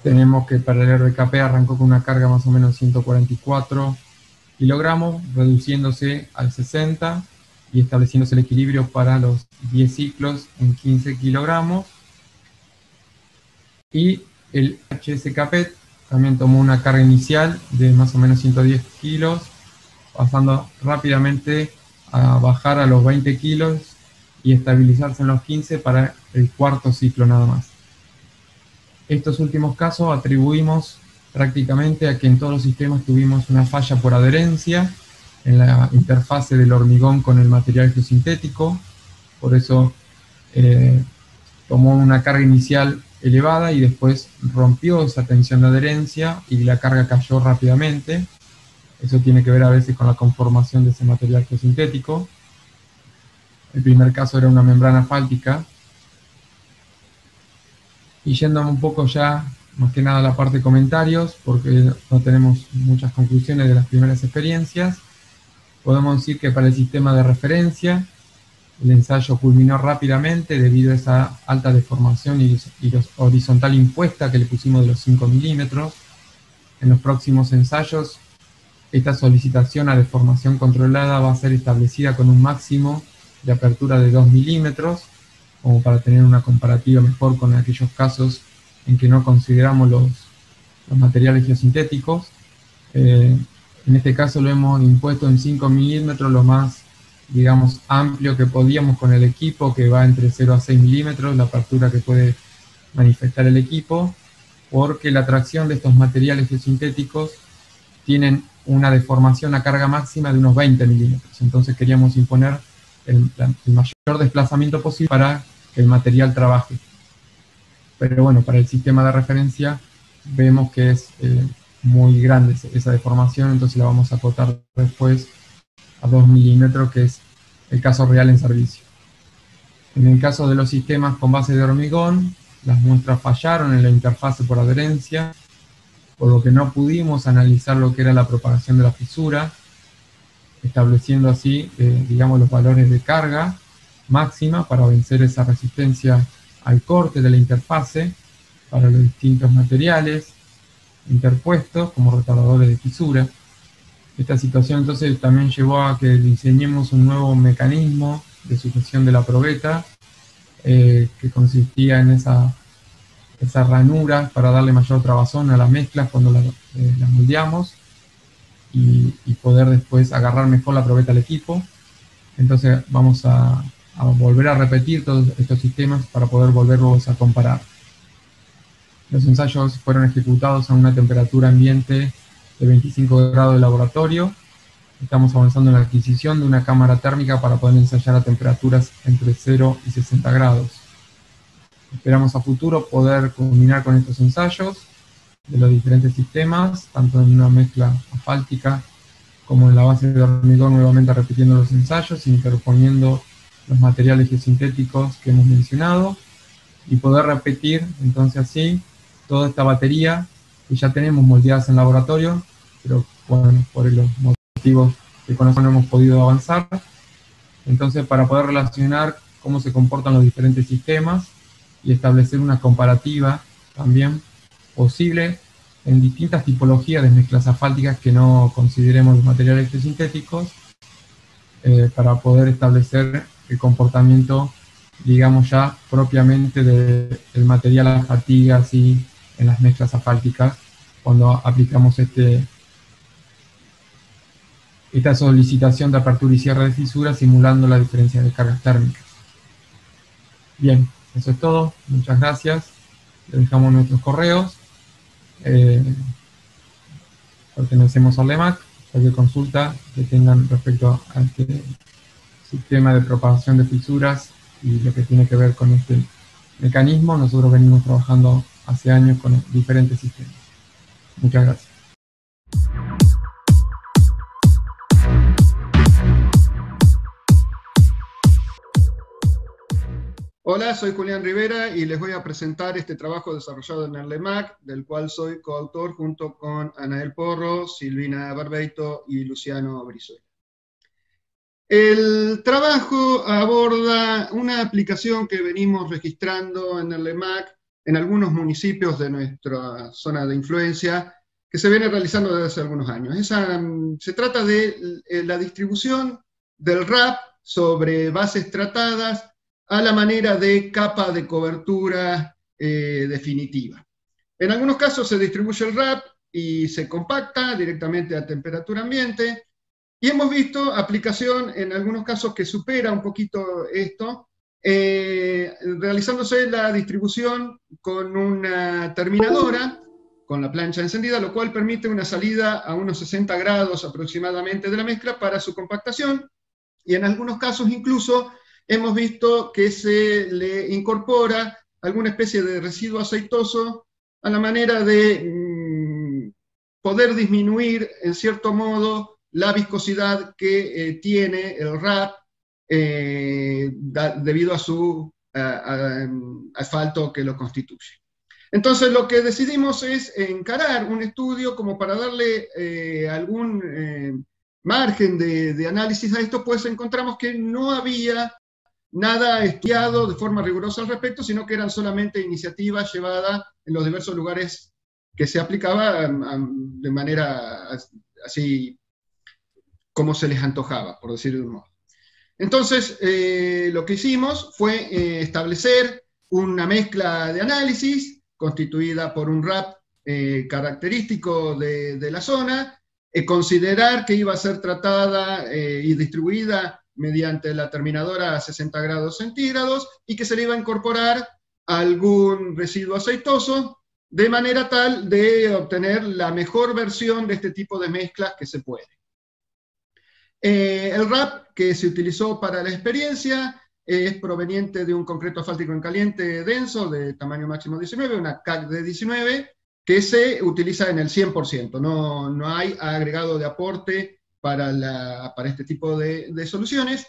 Tenemos que para el RBKP arrancó con una carga más o menos 144 kilogramos, reduciéndose al 60 y estableciéndose el equilibrio para los 10 ciclos en 15 kilogramos. Y el HSKPET también tomó una carga inicial de más o menos 110 kilos, pasando rápidamente a bajar a los 20 kilos y estabilizarse en los 15 para el cuarto ciclo nada más. Estos últimos casos atribuimos prácticamente a que en todos los sistemas tuvimos una falla por adherencia en la interfase del hormigón con el material geosintético, por eso tomó una carga inicial elevada y después rompió esa tensión de adherencia y la carga cayó rápidamente. Eso tiene que ver a veces con la conformación de ese material geosintético. El primer caso era una membrana asfáltica. Y yendo un poco ya, más que nada a la parte de comentarios, porque no tenemos muchas conclusiones de las primeras experiencias, podemos decir que para el sistema de referencia, el ensayo culminó rápidamente debido a esa alta deformación y horizontal impuesta que le pusimos de los 5 milímetros. En los próximos ensayos, esta solicitación a deformación controlada va a ser establecida con un máximo de apertura de 2 milímetros, como para tener una comparativa mejor con aquellos casos en que no consideramos los materiales geosintéticos. En este caso lo hemos impuesto en 5 milímetros, lo más, digamos, amplio que podíamos con el equipo, que va entre 0 a 6 milímetros, la apertura que puede manifestar el equipo, porque la tracción de estos materiales geosintéticos tienen una deformación a carga máxima de unos 20 milímetros. Entonces queríamos imponer el mayor desplazamiento posible para que el material trabaje. Pero bueno, para el sistema de referencia vemos que es muy grande esa deformación, entonces la vamos a acotar después a 2 milímetros, que es el caso real en servicio. En el caso de los sistemas con base de hormigón, las muestras fallaron en la interfase por adherencia, por lo que no pudimos analizar lo que era la propagación de la fisura, estableciendo así, digamos, los valores de carga máxima para vencer esa resistencia al corte de la interfase para los distintos materiales interpuestos como retardadores de fisura. Esta situación entonces también llevó a que diseñemos un nuevo mecanismo de sujeción de la probeta, que consistía en esa ranura para darle mayor trabazón a las mezclas cuando las moldeamos y poder después agarrar mejor la probeta al equipo. Entonces vamos a volver a repetir todos estos sistemas para poder volverlos a comparar. Los ensayos fueron ejecutados a una temperatura ambiente de 25 grados de laboratorio. Estamos avanzando en la adquisición de una cámara térmica para poder ensayar a temperaturas entre 0 y 60 grados. Esperamos a futuro poder culminar con estos ensayos de los diferentes sistemas, tanto en una mezcla asfáltica como en la base de hormigón, nuevamente repitiendo los ensayos, interponiendo los materiales geosintéticos que hemos mencionado, y poder repetir entonces así toda esta batería que ya tenemos moldeadas en laboratorio, pero bueno, por los motivos que conocemos no hemos podido avanzar. Entonces, para poder relacionar cómo se comportan los diferentes sistemas y establecer una comparativa también posible en distintas tipologías de mezclas asfálticas que no consideremos los materiales geosintéticos, para poder establecer el comportamiento, digamos ya propiamente del material a fatiga, así en las mezclas asfálticas, cuando aplicamos esta solicitación de apertura y cierre de fisuras simulando la diferencia de cargas térmicas. Bien, eso es todo. Muchas gracias. Les dejamos nuestros correos. Pertenecemos al LEMAC. Cualquier consulta que tengan respecto a este sistema de propagación de fisuras y lo que tiene que ver con este mecanismo, nosotros venimos trabajando hace años con diferentes sistemas. Muchas gracias. Hola, soy Julián Rivera y les voy a presentar este trabajo desarrollado en el LEMAC, del cual soy coautor junto con Anael Porro, Silvina Barbeito y Luciano Brizuela. El trabajo aborda una aplicación que venimos registrando en el LEMAC en algunos municipios de nuestra zona de influencia, que se viene realizando desde hace algunos años. Se trata de la distribución del RAP sobre bases tratadas a la manera de capa de cobertura definitiva. En algunos casos se distribuye el RAP y se compacta directamente a temperatura ambiente, y hemos visto aplicación en algunos casos que supera un poquito esto, realizándose la distribución con una terminadora, con la plancha encendida, lo cual permite una salida a unos 60 grados aproximadamente de la mezcla para su compactación, y en algunos casos incluso hemos visto que se le incorpora alguna especie de residuo aceitoso a la manera de poder disminuir, en cierto modo, la viscosidad que tiene el RAP debido a su asfalto que lo constituye. Entonces lo que decidimos es encarar un estudio como para darle algún margen de análisis a esto, pues encontramos que no había nada estudiado de forma rigurosa al respecto, sino que eran solamente iniciativas llevadas en los diversos lugares que se aplicaba de manera así como se les antojaba, por decirlo de un modo. Entonces, lo que hicimos fue establecer una mezcla de análisis constituida por un RAP característico de la zona, considerar que iba a ser tratada y distribuida mediante la terminadora a 60 grados centígrados y que se le iba a incorporar algún residuo aceitoso de manera tal de obtener la mejor versión de este tipo de mezclas que se puede. El RAP que se utilizó para la experiencia es proveniente de un concreto asfáltico en caliente denso de tamaño máximo 19, una CAC de 19, que se utiliza en el 100%. No hay agregado de aporte para este tipo de soluciones,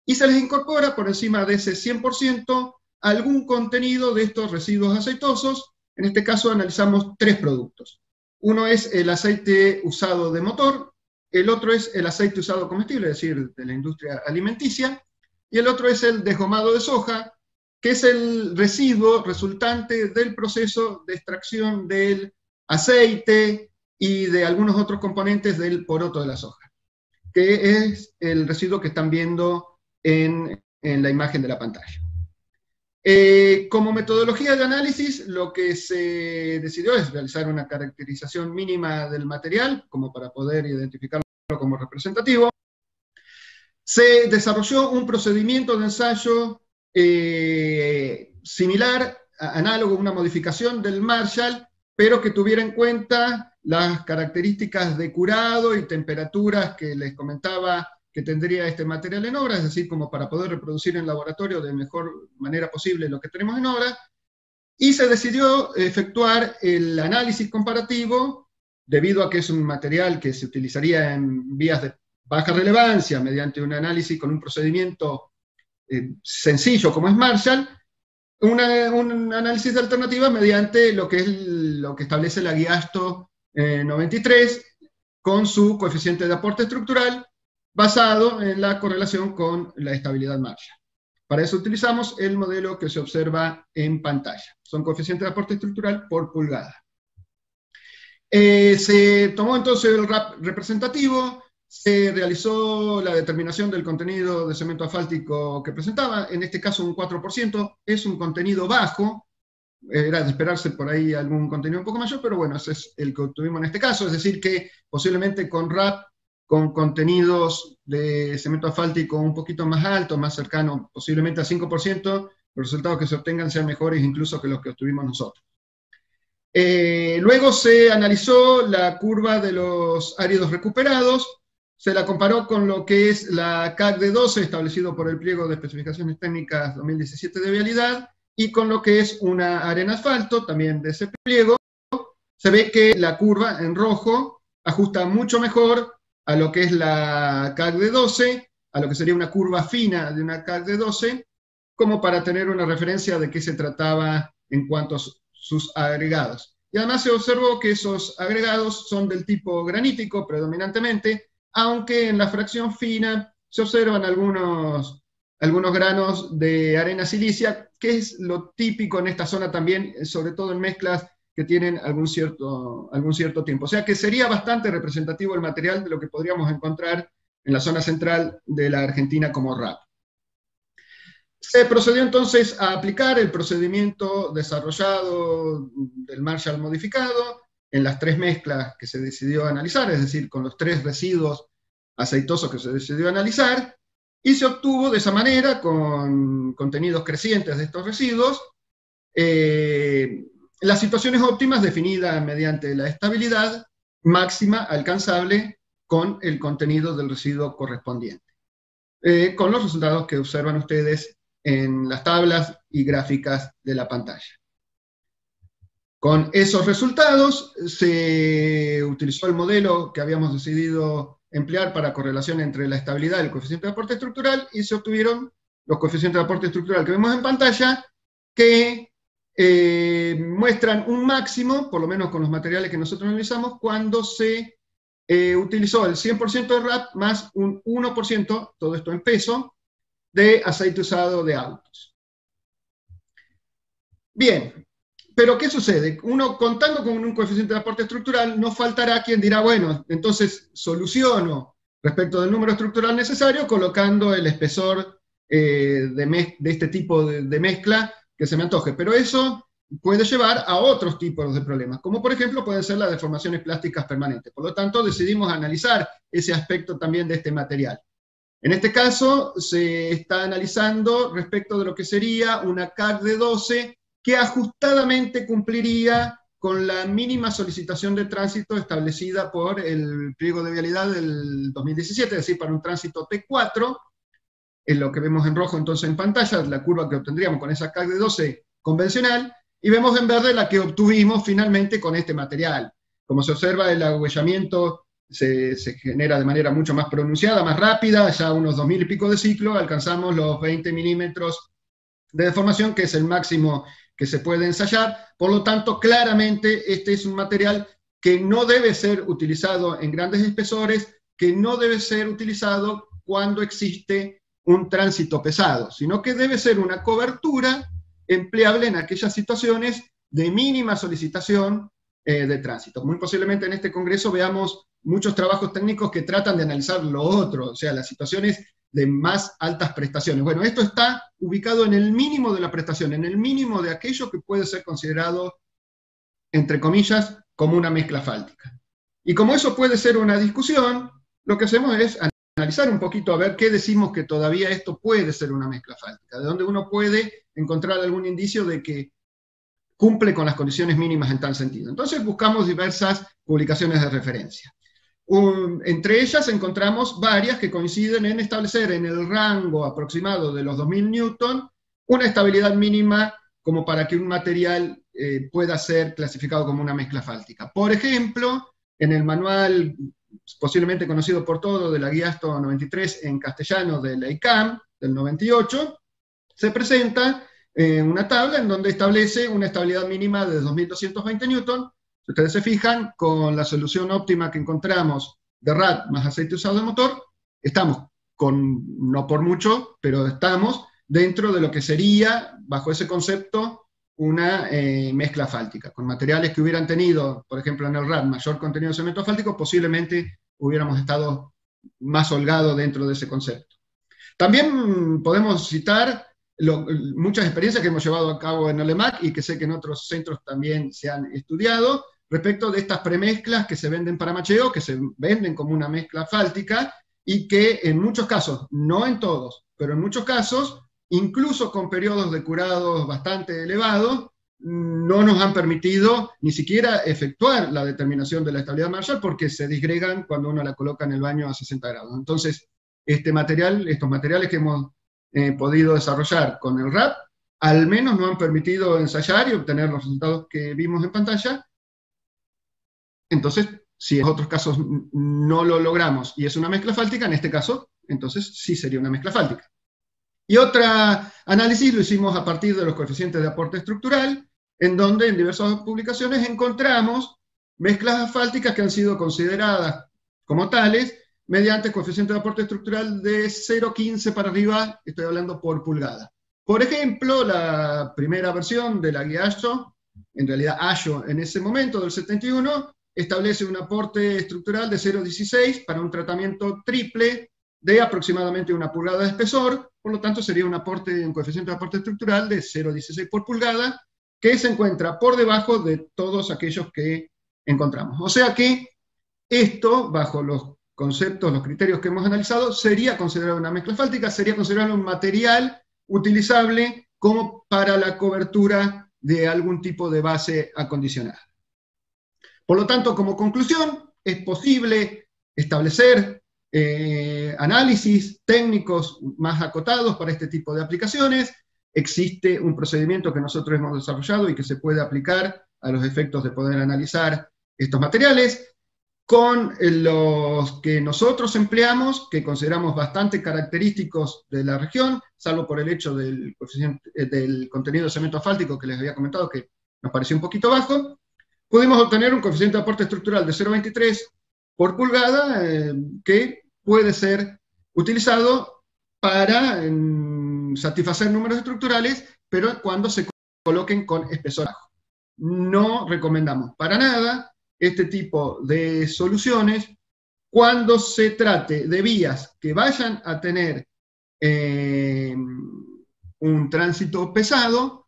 y se les incorpora por encima de ese 100% algún contenido de estos residuos aceitosos. En este caso analizamos 3 productos. Uno es el aceite usado de motor, el otro es el aceite usado comestible, es decir, de la industria alimenticia, y el otro es el desgomado de soja, que es el residuo resultante del proceso de extracción del aceite y de algunos otros componentes del poroto de la soja, que es el residuo que están viendo en la imagen de la pantalla. Como metodología de análisis, lo que se decidió es realizar una caracterización mínima del material, como para poder identificarlo como representativo. Se desarrolló un procedimiento de ensayo similar, análogo a una modificación del Marshall, pero que tuviera en cuenta las características de curado y temperaturas que les comentaba que tendría este material en obra, es decir, como para poder reproducir en laboratorio de mejor manera posible lo que tenemos en obra, y se decidió efectuar el análisis comparativo, debido a que es un material que se utilizaría en vías de baja relevancia, mediante un análisis con un procedimiento sencillo como es Marshall, un análisis de alternativas mediante lo que establece la guía ASTO 93, con su coeficiente de aporte estructural, basado en la correlación con la estabilidad Marshall. Para eso utilizamos el modelo que se observa en pantalla. Son coeficientes de aporte estructural por pulgada. Se tomó entonces el RAP representativo, se realizó la determinación del contenido de cemento asfáltico que presentaba, en este caso un 4%, es un contenido bajo, era de esperarse por ahí algún contenido un poco mayor, pero bueno, ese es el que obtuvimos en este caso, es decir que posiblemente con RAP, con contenidos de cemento asfáltico un poquito más alto, más cercano posiblemente al 5%, los resultados que se obtengan sean mejores incluso que los que obtuvimos nosotros. Luego se analizó la curva de los áridos recuperados, se la comparó con lo que es la CAC de 12 establecido por el pliego de especificaciones técnicas 2017 de vialidad, y con lo que es una arena asfalto, también de ese pliego. Se ve que la curva en rojo ajusta mucho mejor a lo que es la CAC de 12, a lo que sería una curva fina de una CAC de 12, como para tener una referencia de qué se trataba en cuanto a sus agregados. Y además se observó que esos agregados son del tipo granítico predominantemente, aunque en la fracción fina se observan algunos granos de arena silicia, que es lo típico en esta zona también, sobre todo en mezclas que tienen algún cierto tiempo. O sea que sería bastante representativo el material de lo que podríamos encontrar en la zona central de la Argentina como RAP. Se procedió entonces a aplicar el procedimiento desarrollado del Marshall modificado en las 3 mezclas que se decidió analizar, es decir, con los 3 residuos aceitosos que se decidió analizar, y se obtuvo de esa manera, con contenidos crecientes de estos residuos, las situaciones óptimas definidas mediante la estabilidad máxima alcanzable con el contenido del residuo correspondiente, con los resultados que observan ustedes en las tablas y gráficas de la pantalla. Con esos resultados se utilizó el modelo que habíamos decidido emplear para correlación entre la estabilidad y el coeficiente de aporte estructural, y se obtuvieron los coeficientes de aporte estructural que vemos en pantalla, que muestran un máximo, por lo menos con los materiales que nosotros analizamos, cuando se utilizó el 100% de RAP más un 1%, todo esto en peso, de aceite usado de autos. Bien, pero ¿qué sucede? Uno, contando con un coeficiente de aporte estructural, no faltará quien dirá, bueno, entonces soluciono respecto del número estructural necesario colocando el espesor de este tipo de mezcla que se me antoje. Pero eso puede llevar a otros tipos de problemas, como por ejemplo pueden ser las deformaciones plásticas permanentes. Por lo tanto, decidimos analizar ese aspecto también de este material. En este caso, se está analizando respecto de lo que sería una CAC de 12 que ajustadamente cumpliría con la mínima solicitación de tránsito establecida por el pliego de vialidad del 2017, es decir, para un tránsito T4, es lo que vemos en rojo entonces en pantalla, la curva que obtendríamos con esa CAC de 12 convencional, y vemos en verde la que obtuvimos finalmente con este material. Como se observa, el agüellamiento se genera de manera mucho más pronunciada, más rápida, ya unos 2000 y pico de ciclo, alcanzamos los 20 milímetros de deformación, que es el máximo que se puede ensayar. Por lo tanto, claramente este es un material que no debe ser utilizado en grandes espesores, que no debe ser utilizado cuando existe un tránsito pesado, sino que debe ser una cobertura empleable en aquellas situaciones de mínima solicitación de tránsito. Muy posiblemente en este congreso veamos muchos trabajos técnicos que tratan de analizar lo otro, o sea, las situaciones de más altas prestaciones. Bueno, esto está ubicado en el mínimo de la prestación, en el mínimo de aquello que puede ser considerado, entre comillas, como una mezcla fáltica. Y como eso puede ser una discusión, lo que hacemos es analizar un poquito a ver qué decimos que todavía esto puede ser una mezcla fáltica, de donde uno puede encontrar algún indicio de que cumple con las condiciones mínimas en tal sentido. Entonces buscamos diversas publicaciones de referencia. Entre ellas encontramos varias que coinciden en establecer en el rango aproximado de los 2000 newton una estabilidad mínima como para que un material pueda ser clasificado como una mezcla fáltica. Por ejemplo, en el manual posiblemente conocido por todos de la guía ASTO 93 en castellano de la ICAM del 98, se presenta una tabla en donde establece una estabilidad mínima de 2220 newton. Si ustedes se fijan, con la solución óptima que encontramos de RAD más aceite usado de motor, estamos no por mucho, pero estamos dentro de lo que sería, bajo ese concepto, una mezcla fáltica. Con materiales que hubieran tenido, por ejemplo en el RAD, mayor contenido de cemento fáltico, posiblemente hubiéramos estado más holgados dentro de ese concepto. También podemos citar muchas experiencias que hemos llevado a cabo en OLEMAC y que sé que en otros centros también se han estudiado, respecto de estas premezclas que se venden para macheo, que se venden como una mezcla fáltica, y que en muchos casos, no en todos, pero en muchos casos, incluso con periodos de curados bastante elevados, no nos han permitido ni siquiera efectuar la determinación de la estabilidad Marshall porque se disgregan cuando uno la coloca en el baño a 60 grados. Entonces, estos materiales que hemos podido desarrollar con el RAP, al menos nos han permitido ensayar y obtener los resultados que vimos en pantalla. Entonces, si en otros casos no lo logramos y es una mezcla fáltica, en este caso, entonces sí sería una mezcla fáltica. Y otro análisis lo hicimos a partir de los coeficientes de aporte estructural, en donde en diversas publicaciones encontramos mezclas fálticas que han sido consideradas como tales mediante coeficiente de aporte estructural de 0,15 para arriba, estoy hablando por pulgada. Por ejemplo, la primera versión de la guía ASHO, en realidad ASHO en ese momento, del 71, establece un aporte estructural de 0,16 para un tratamiento triple de aproximadamente 1 pulgada de espesor, por lo tanto sería un coeficiente de aporte estructural de 0,16 por pulgada, que se encuentra por debajo de todos aquellos que encontramos. O sea que esto, bajo los conceptos, los criterios que hemos analizado, sería considerado una mezcla fáltica, sería considerado un material utilizable como para la cobertura de algún tipo de base acondicionada. Por lo tanto, como conclusión, es posible establecer análisis técnicos más acotados para este tipo de aplicaciones. Existe un procedimiento que nosotros hemos desarrollado y que se puede aplicar a los efectos de poder analizar estos materiales, con los que nosotros empleamos, que consideramos bastante característicos de la región, salvo por el hecho del contenido de cemento asfáltico que les había comentado, que nos pareció un poquito bajo. Pudimos obtener un coeficiente de aporte estructural de 0,23 por pulgada, que puede ser utilizado para satisfacer números estructurales, pero cuando se coloquen con espesor bajo. No recomendamos para nada este tipo de soluciones cuando se trate de vías que vayan a tener un tránsito pesado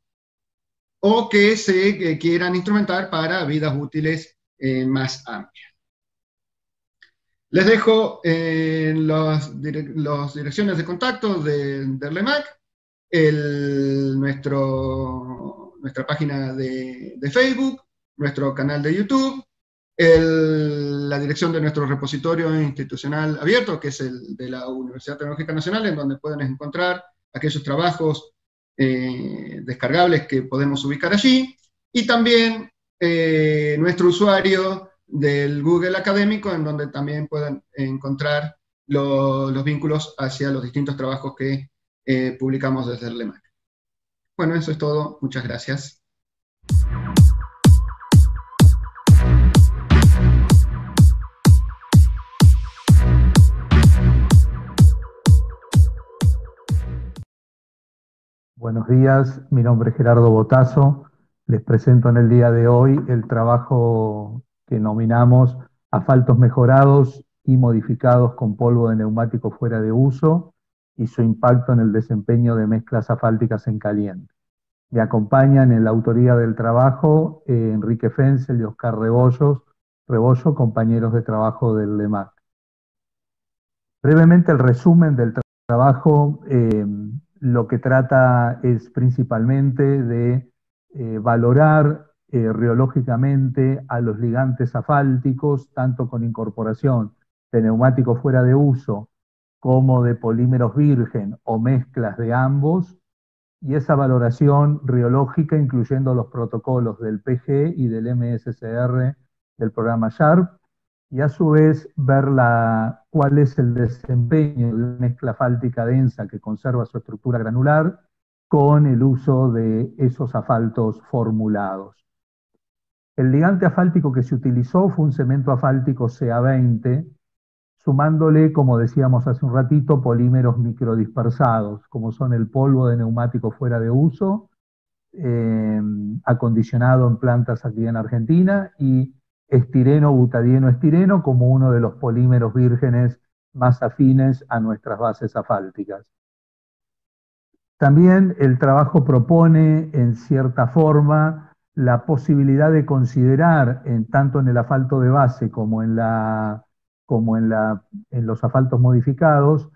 o que se quieran instrumentar para vidas útiles más amplias. Les dejo las direcciones de contacto de LEMAC, nuestra página de Facebook, nuestro canal de YouTube, la dirección de nuestro repositorio institucional abierto, que es el de la Universidad Tecnológica Nacional, en donde pueden encontrar aquellos trabajos descargables que podemos ubicar allí, y también nuestro usuario del Google Académico, en donde también pueden encontrar los vínculos hacia los distintos trabajos que publicamos desde el LEMAC. Bueno, eso es todo. Muchas gracias. Buenos días, mi nombre es Gerardo Botazo. Les presento en el día de hoy el trabajo que nominamos Asfaltos mejorados y modificados con polvo de neumático fuera de uso y su impacto en el desempeño de mezclas asfálticas en caliente. Me acompañan en la autoría del trabajo Enrique Fensel y Oscar Rebollo, compañeros de trabajo del LEMAC. Brevemente el resumen del trabajo. Lo que trata es principalmente de valorar riológicamente a los ligantes asfálticos, tanto con incorporación de neumáticos fuera de uso como de polímeros virgen o mezclas de ambos, y esa valoración riológica incluyendo los protocolos del PG y del MSCR del programa SHARP, y a su vez ver cuál es el desempeño de una mezcla asfáltica densa que conserva su estructura granular con el uso de esos asfaltos formulados. El ligante asfáltico que se utilizó fue un cemento asfáltico CA20, sumándole, como decíamos hace un ratito, polímeros microdispersados, como son el polvo de neumático fuera de uso, acondicionado en plantas aquí en Argentina, y estireno, butadieno, estireno como uno de los polímeros vírgenes más afines a nuestras bases asfálticas. También el trabajo propone, en cierta forma, la posibilidad de considerar, tanto en el asfalto de base como en los asfaltos modificados,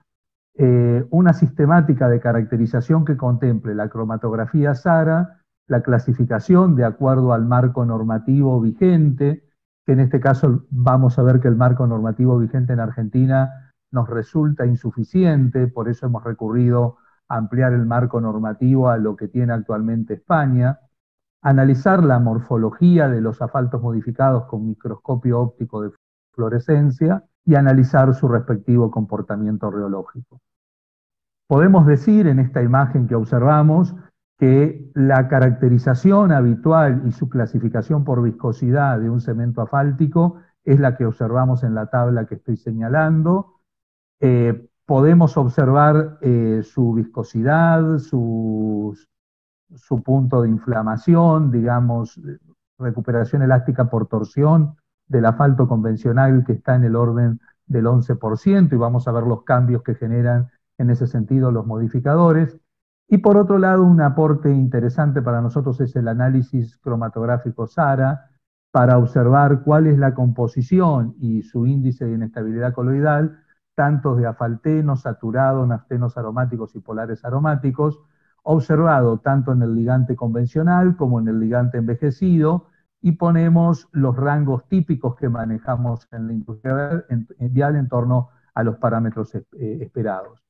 una sistemática de caracterización que contemple la cromatografía SARA, la clasificación de acuerdo al marco normativo vigente, que en este caso vamos a ver que el marco normativo vigente en Argentina nos resulta insuficiente, por eso hemos recurrido a ampliar el marco normativo a lo que tiene actualmente España, analizar la morfología de los asfaltos modificados con microscopio óptico de fluorescencia y analizar su respectivo comportamiento reológico. Podemos decir en esta imagen que observamos que la caracterización habitual y su clasificación por viscosidad de un cemento asfáltico es la que observamos en la tabla que estoy señalando. Podemos observar su viscosidad, su punto de inflamación, digamos, recuperación elástica por torsión del asfalto convencional que está en el orden del 11%, y vamos a ver los cambios que generan en ese sentido los modificadores. Y por otro lado, un aporte interesante para nosotros es el análisis cromatográfico SARA para observar cuál es la composición y su índice de inestabilidad coloidal, tanto de asfaltenos, saturados, naftenos aromáticos y polares aromáticos, observado tanto en el ligante convencional como en el ligante envejecido, y ponemos los rangos típicos que manejamos en la industria vial en torno a los parámetros esperados.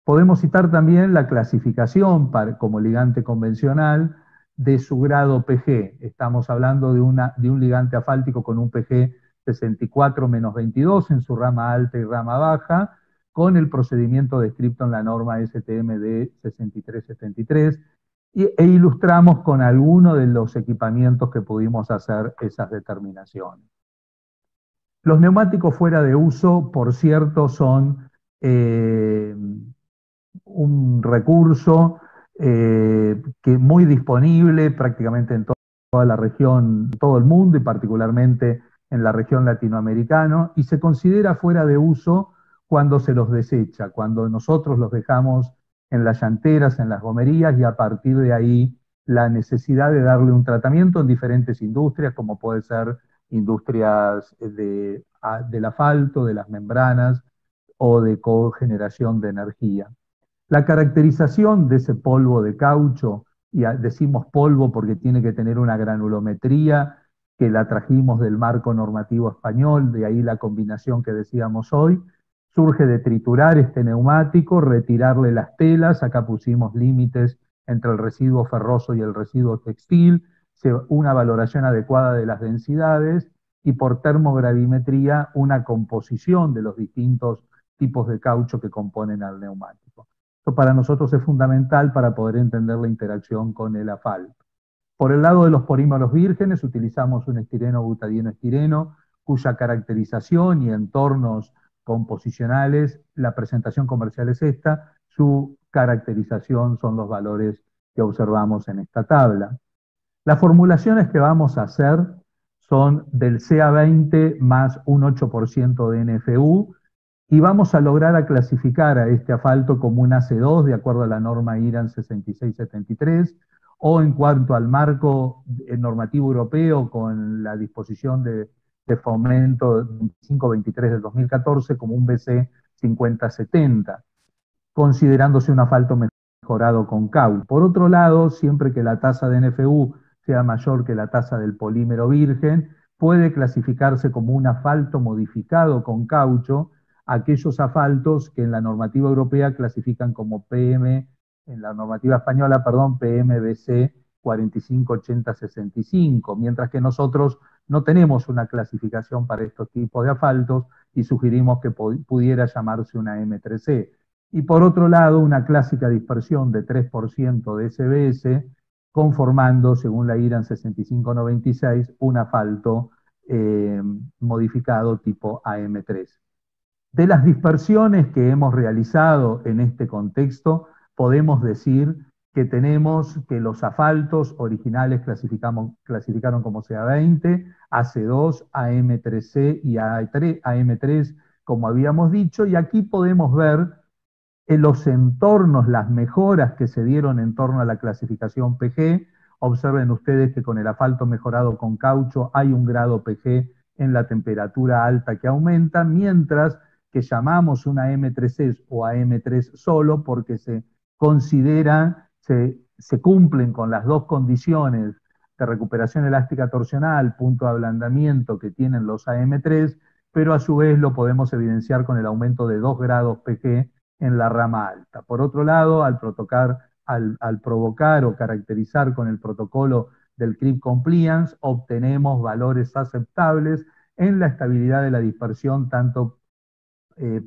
Podemos citar también la clasificación como ligante convencional de su grado PG. Estamos hablando de un ligante asfáltico con un PG 64-22 en su rama alta y rama baja, con el procedimiento descrito en la norma STMD 6373, e ilustramos con alguno de los equipamientos que pudimos hacer esas determinaciones. Los neumáticos fuera de uso, por cierto, son un recurso que muy disponible prácticamente en toda la región, todo el mundo y particularmente en la región latinoamericana, y se considera fuera de uso cuando se los desecha, cuando nosotros los dejamos en las llanteras, en las gomerías, y a partir de ahí la necesidad de darle un tratamiento en diferentes industrias, como puede ser industrias del asfalto, de las membranas o de cogeneración de energía. La caracterización de ese polvo de caucho, y decimos polvo porque tiene que tener una granulometría que la trajimos del marco normativo español, de ahí la combinación que decíamos hoy. Surge de triturar este neumático, retirarle las telas, acá pusimos límites entre el residuo ferroso y el residuo textil, una valoración adecuada de las densidades y por termogravimetría una composición de los distintos tipos de caucho que componen al neumático. Esto para nosotros es fundamental para poder entender la interacción con el asfalto. Por el lado de los polímeros vírgenes utilizamos un estireno butadieno estireno, cuya caracterización y entornos composicionales, la presentación comercial es esta, su caracterización son los valores que observamos en esta tabla. Las formulaciones que vamos a hacer son del CA20 más un 8% de NFU, y vamos a lograr a clasificar a este asfalto como un AC2 de acuerdo a la norma IRAN 6673, o en cuanto al marco normativo europeo con la disposición de fomento 2523 del 2014 como un BC 5070, considerándose un asfalto mejorado con CAU. Por otro lado, siempre que la tasa de NFU sea mayor que la tasa del polímero virgen, puede clasificarse como un asfalto modificado con caucho aquellos asfaltos que en la normativa europea clasifican como PM, en la normativa española, perdón, PMBC 458065, mientras que nosotros no tenemos una clasificación para estos tipos de asfaltos y sugerimos que pudiera llamarse una M3C. Y por otro lado, una clásica dispersión de 3% de SBS, conformando, según la IRAN 6596, un asfalto modificado tipo AM3. De las dispersiones que hemos realizado en este contexto, podemos decir que tenemos que los asfaltos originales clasificaron como CA20, AC2, AM3C y AM3, como habíamos dicho, y aquí podemos ver en los entornos, las mejoras que se dieron en torno a la clasificación PG. Observen ustedes que con el asfalto mejorado con caucho hay un grado PG en la temperatura alta que aumenta, mientras que llamamos una M3C o AM3 solo porque se consideran, se cumplen con las dos condiciones de recuperación elástica torsional, punto de ablandamiento que tienen los AM3, pero a su vez lo podemos evidenciar con el aumento de 2 grados PG en la rama alta. Por otro lado, al provocar o caracterizar con el protocolo del CRIP Compliance, obtenemos valores aceptables en la estabilidad de la dispersión, tanto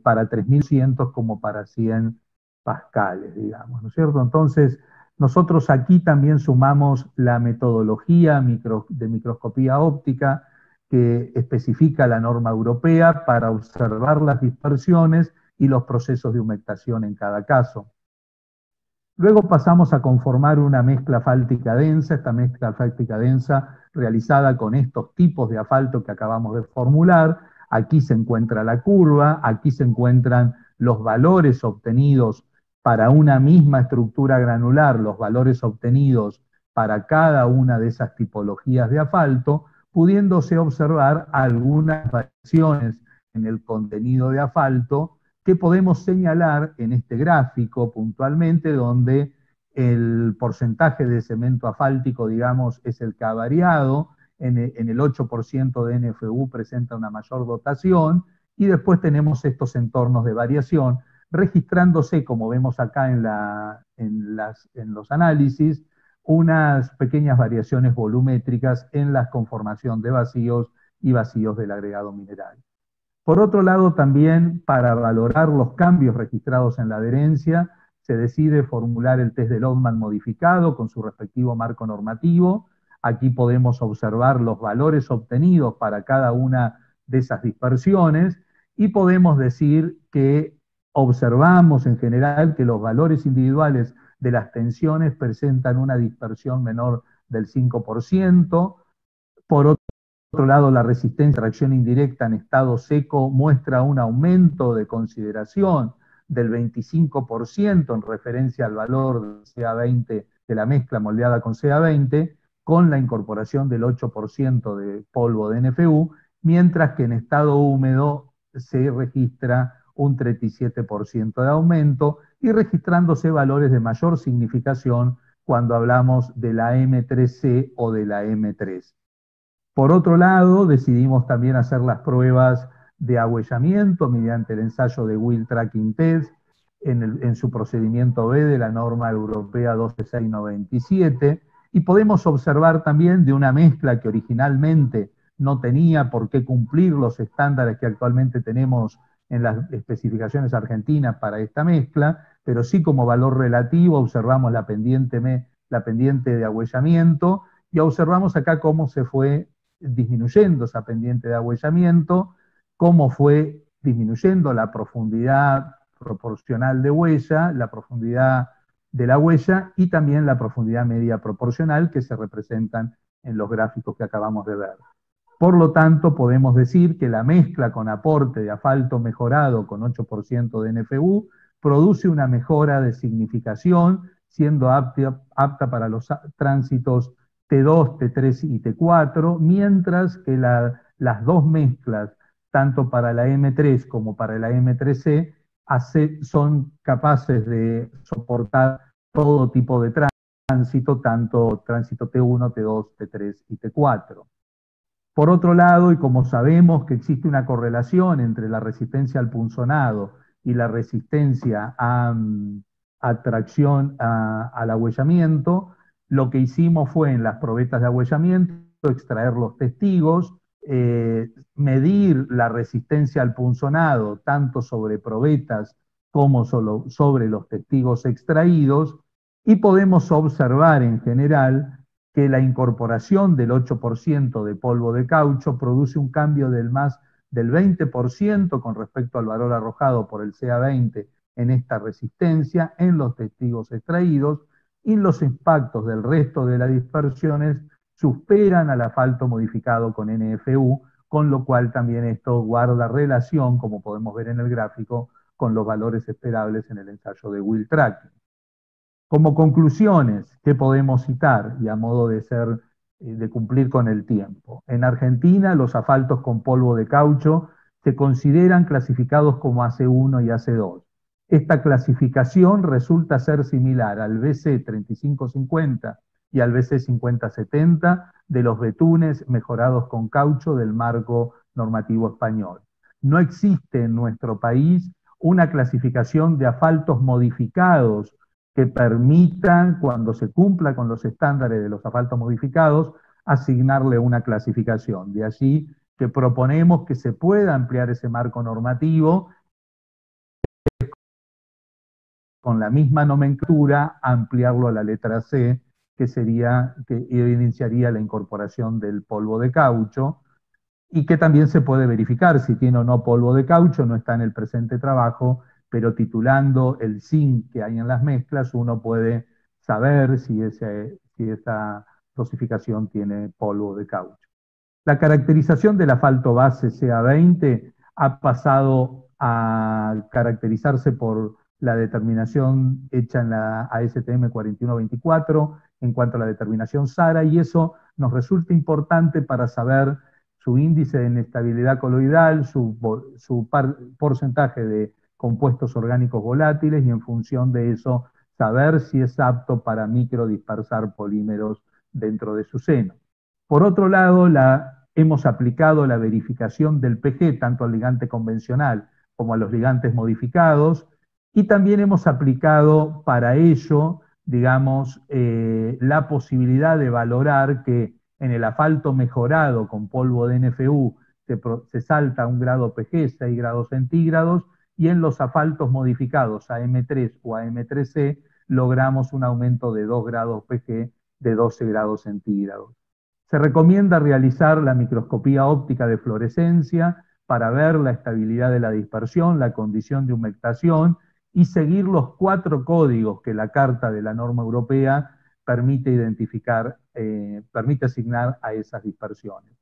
para 3200 como para 100 pascales, digamos, ¿no es cierto? Entonces, nosotros aquí también sumamos la metodología de microscopía óptica que especifica la norma europea para observar las dispersiones y los procesos de humectación en cada caso. Luego pasamos a conformar una mezcla fáltica densa, esta mezcla fáltica densa realizada con estos tipos de asfalto que acabamos de formular. Aquí se encuentra la curva, aquí se encuentran los valores obtenidos para una misma estructura granular, los valores obtenidos para cada una de esas tipologías de asfalto, pudiéndose observar algunas variaciones en el contenido de asfalto que podemos señalar en este gráfico puntualmente, donde el porcentaje de cemento asfáltico, digamos, es el que ha variado, en el 8% de NFU presenta una mayor dotación, y después tenemos estos entornos de variación, registrándose, como vemos acá en los análisis, unas pequeñas variaciones volumétricas en la conformación de vacíos y vacíos del agregado mineral. Por otro lado, también para valorar los cambios registrados en la adherencia, se decide formular el test de Lodman modificado con su respectivo marco normativo. Aquí podemos observar los valores obtenidos para cada una de esas dispersiones y podemos decir que observamos en general que los valores individuales de las tensiones presentan una dispersión menor del 5%. Por otro lado, la resistencia a reacción indirecta en estado seco muestra un aumento de consideración del 25% en referencia al valor de CA20 de la mezcla moldeada con CA20, con la incorporación del 8% de polvo de NFU, mientras que en estado húmedo se registra un 37% de aumento y registrándose valores de mayor significación cuando hablamos de la M3C o de la M3. Por otro lado, decidimos también hacer las pruebas de agüellamiento mediante el ensayo de Wheel Tracking Test en su procedimiento B de la norma europea 12697, y podemos observar también de una mezcla que originalmente no tenía por qué cumplir los estándares que actualmente tenemos en las especificaciones argentinas para esta mezcla, pero sí como valor relativo observamos la pendiente de agüellamiento, y observamos acá cómo se fue disminuyendo esa pendiente de agüellamiento, cómo fue disminuyendo la profundidad proporcional de huella, la profundidad de la huella y también la profundidad media proporcional que se representan en los gráficos que acabamos de ver. Por lo tanto, podemos decir que la mezcla con aporte de asfalto mejorado con 8% de NFU produce una mejora de significación, siendo apta para los tránsitos T2, T3 y T4, mientras que las dos mezclas, tanto para la M3 como para la M3C, son capaces de soportar todo tipo de tránsito, tanto tránsito T1, T2, T3 y T4. Por otro lado, y como sabemos que existe una correlación entre la resistencia al punzonado y la resistencia a tracción al agüellamiento, lo que hicimos fue en las probetas de agüellamiento extraer los testigos, medir la resistencia al punzonado tanto sobre probetas como sobre los testigos extraídos, y podemos observar en general que la incorporación del 8% de polvo de caucho produce un cambio del 20% con respecto al valor arrojado por el CA20 en esta resistencia en los testigos extraídos, y los impactos del resto de las dispersiones superan al asfalto modificado con NFU, con lo cual también esto guarda relación, como podemos ver en el gráfico, con los valores esperables en el ensayo de Wheel Tracking. Como conclusiones, ¿qué podemos citar? Y a modo de cumplir con el tiempo. En Argentina, los asfaltos con polvo de caucho se consideran clasificados como AC1 y AC2. Esta clasificación resulta ser similar al BC 3550 y al BC 5070 de los betunes mejorados con caucho del marco normativo español. No existe en nuestro país una clasificación de asfaltos modificados que permitan, cuando se cumpla con los estándares de los asfaltos modificados, asignarle una clasificación. De allí que proponemos que se pueda ampliar ese marco normativo con la misma nomenclatura, ampliarlo a la letra C, que evidenciaría la incorporación del polvo de caucho, y que también se puede verificar si tiene o no polvo de caucho, no está en el presente trabajo, pero titulando el zinc que hay en las mezclas, uno puede saber si esa dosificación tiene polvo de caucho. La caracterización del asfalto base CA20 ha pasado a caracterizarse por la determinación hecha en la ASTM 4124 en cuanto a la determinación SARA, y eso nos resulta importante para saber su índice de inestabilidad coloidal, su porcentaje de compuestos orgánicos volátiles, y en función de eso saber si es apto para microdispersar polímeros dentro de su seno. Por otro lado, hemos aplicado la verificación del PG tanto al ligante convencional como a los ligantes modificados, y también hemos aplicado para ello, digamos, la posibilidad de valorar que en el asfalto mejorado con polvo de NFU se salta a 1 grado PG, 6 grados centígrados, y en los asfaltos modificados a M3 o a M3C logramos un aumento de 2 grados PG de 12 grados centígrados. Se recomienda realizar la microscopía óptica de fluorescencia para ver la estabilidad de la dispersión, la condición de humectación, y seguir los 4 códigos que la Carta de la Norma Europea permite identificar, permite asignar a esas dispersiones.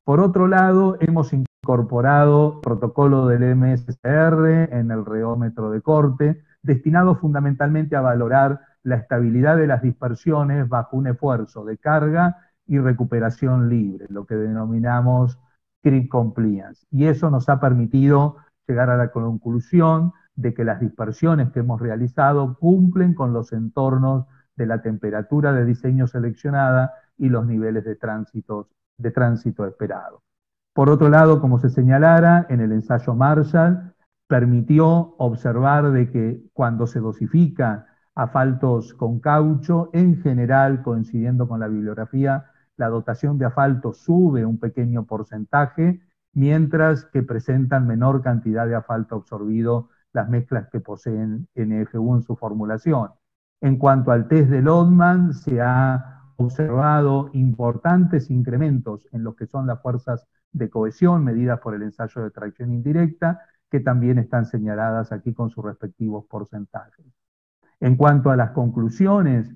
Por otro lado, hemos incorporado el protocolo del MSR en el reómetro de corte, destinado fundamentalmente a valorar la estabilidad de las dispersiones bajo un esfuerzo de carga y recuperación libre, lo que denominamos creep compliance. Y eso nos ha permitido llegar a la conclusión de que las dispersiones que hemos realizado cumplen con los entornos de la temperatura de diseño seleccionada y los niveles de tránsitos de tránsito esperado. Por otro lado, como se señalara, en el ensayo Marshall permitió observar de que cuando se dosifica asfaltos con caucho, en general, coincidiendo con la bibliografía, la dotación de asfalto sube un pequeño porcentaje, mientras que presentan menor cantidad de asfalto absorbido las mezclas que poseen NFU en su formulación. En cuanto al test de Lodman, se ha observado importantes incrementos en lo que son las fuerzas de cohesión medidas por el ensayo de tracción indirecta, que también están señaladas aquí con sus respectivos porcentajes. En cuanto a las conclusiones,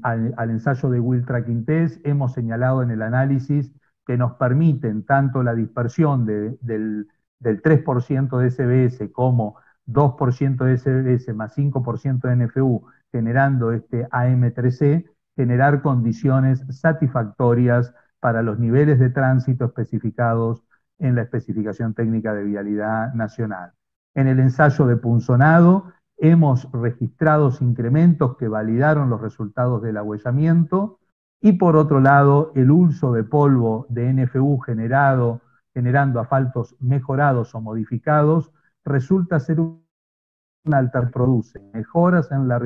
al ensayo de Wheel Tracking Test, hemos señalado en el análisis que nos permiten tanto la dispersión del 3% de SBS como 2% de SBS más 5% de NFU, generando este AM3C, generar condiciones satisfactorias para los niveles de tránsito especificados en la especificación técnica de vialidad nacional. En el ensayo de punzonado hemos registrado incrementos que validaron los resultados del agüellamiento, y por otro lado el uso de polvo de NFU generando asfaltos mejorados o modificados resulta ser una alternativa que produce mejoras en la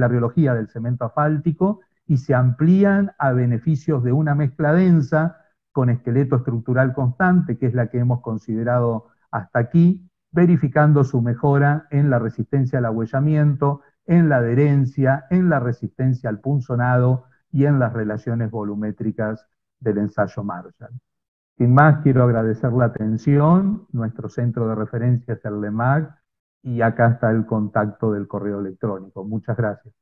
riología del cemento asfáltico y se amplían a beneficios de una mezcla densa con esqueleto estructural constante, que es la que hemos considerado hasta aquí, verificando su mejora en la resistencia al agüellamiento, en la adherencia, en la resistencia al punzonado y en las relaciones volumétricas del ensayo Marshall. Sin más, quiero agradecer la atención. Nuestro centro de referencia es el LEMAG, y acá está el contacto del correo electrónico. Muchas gracias.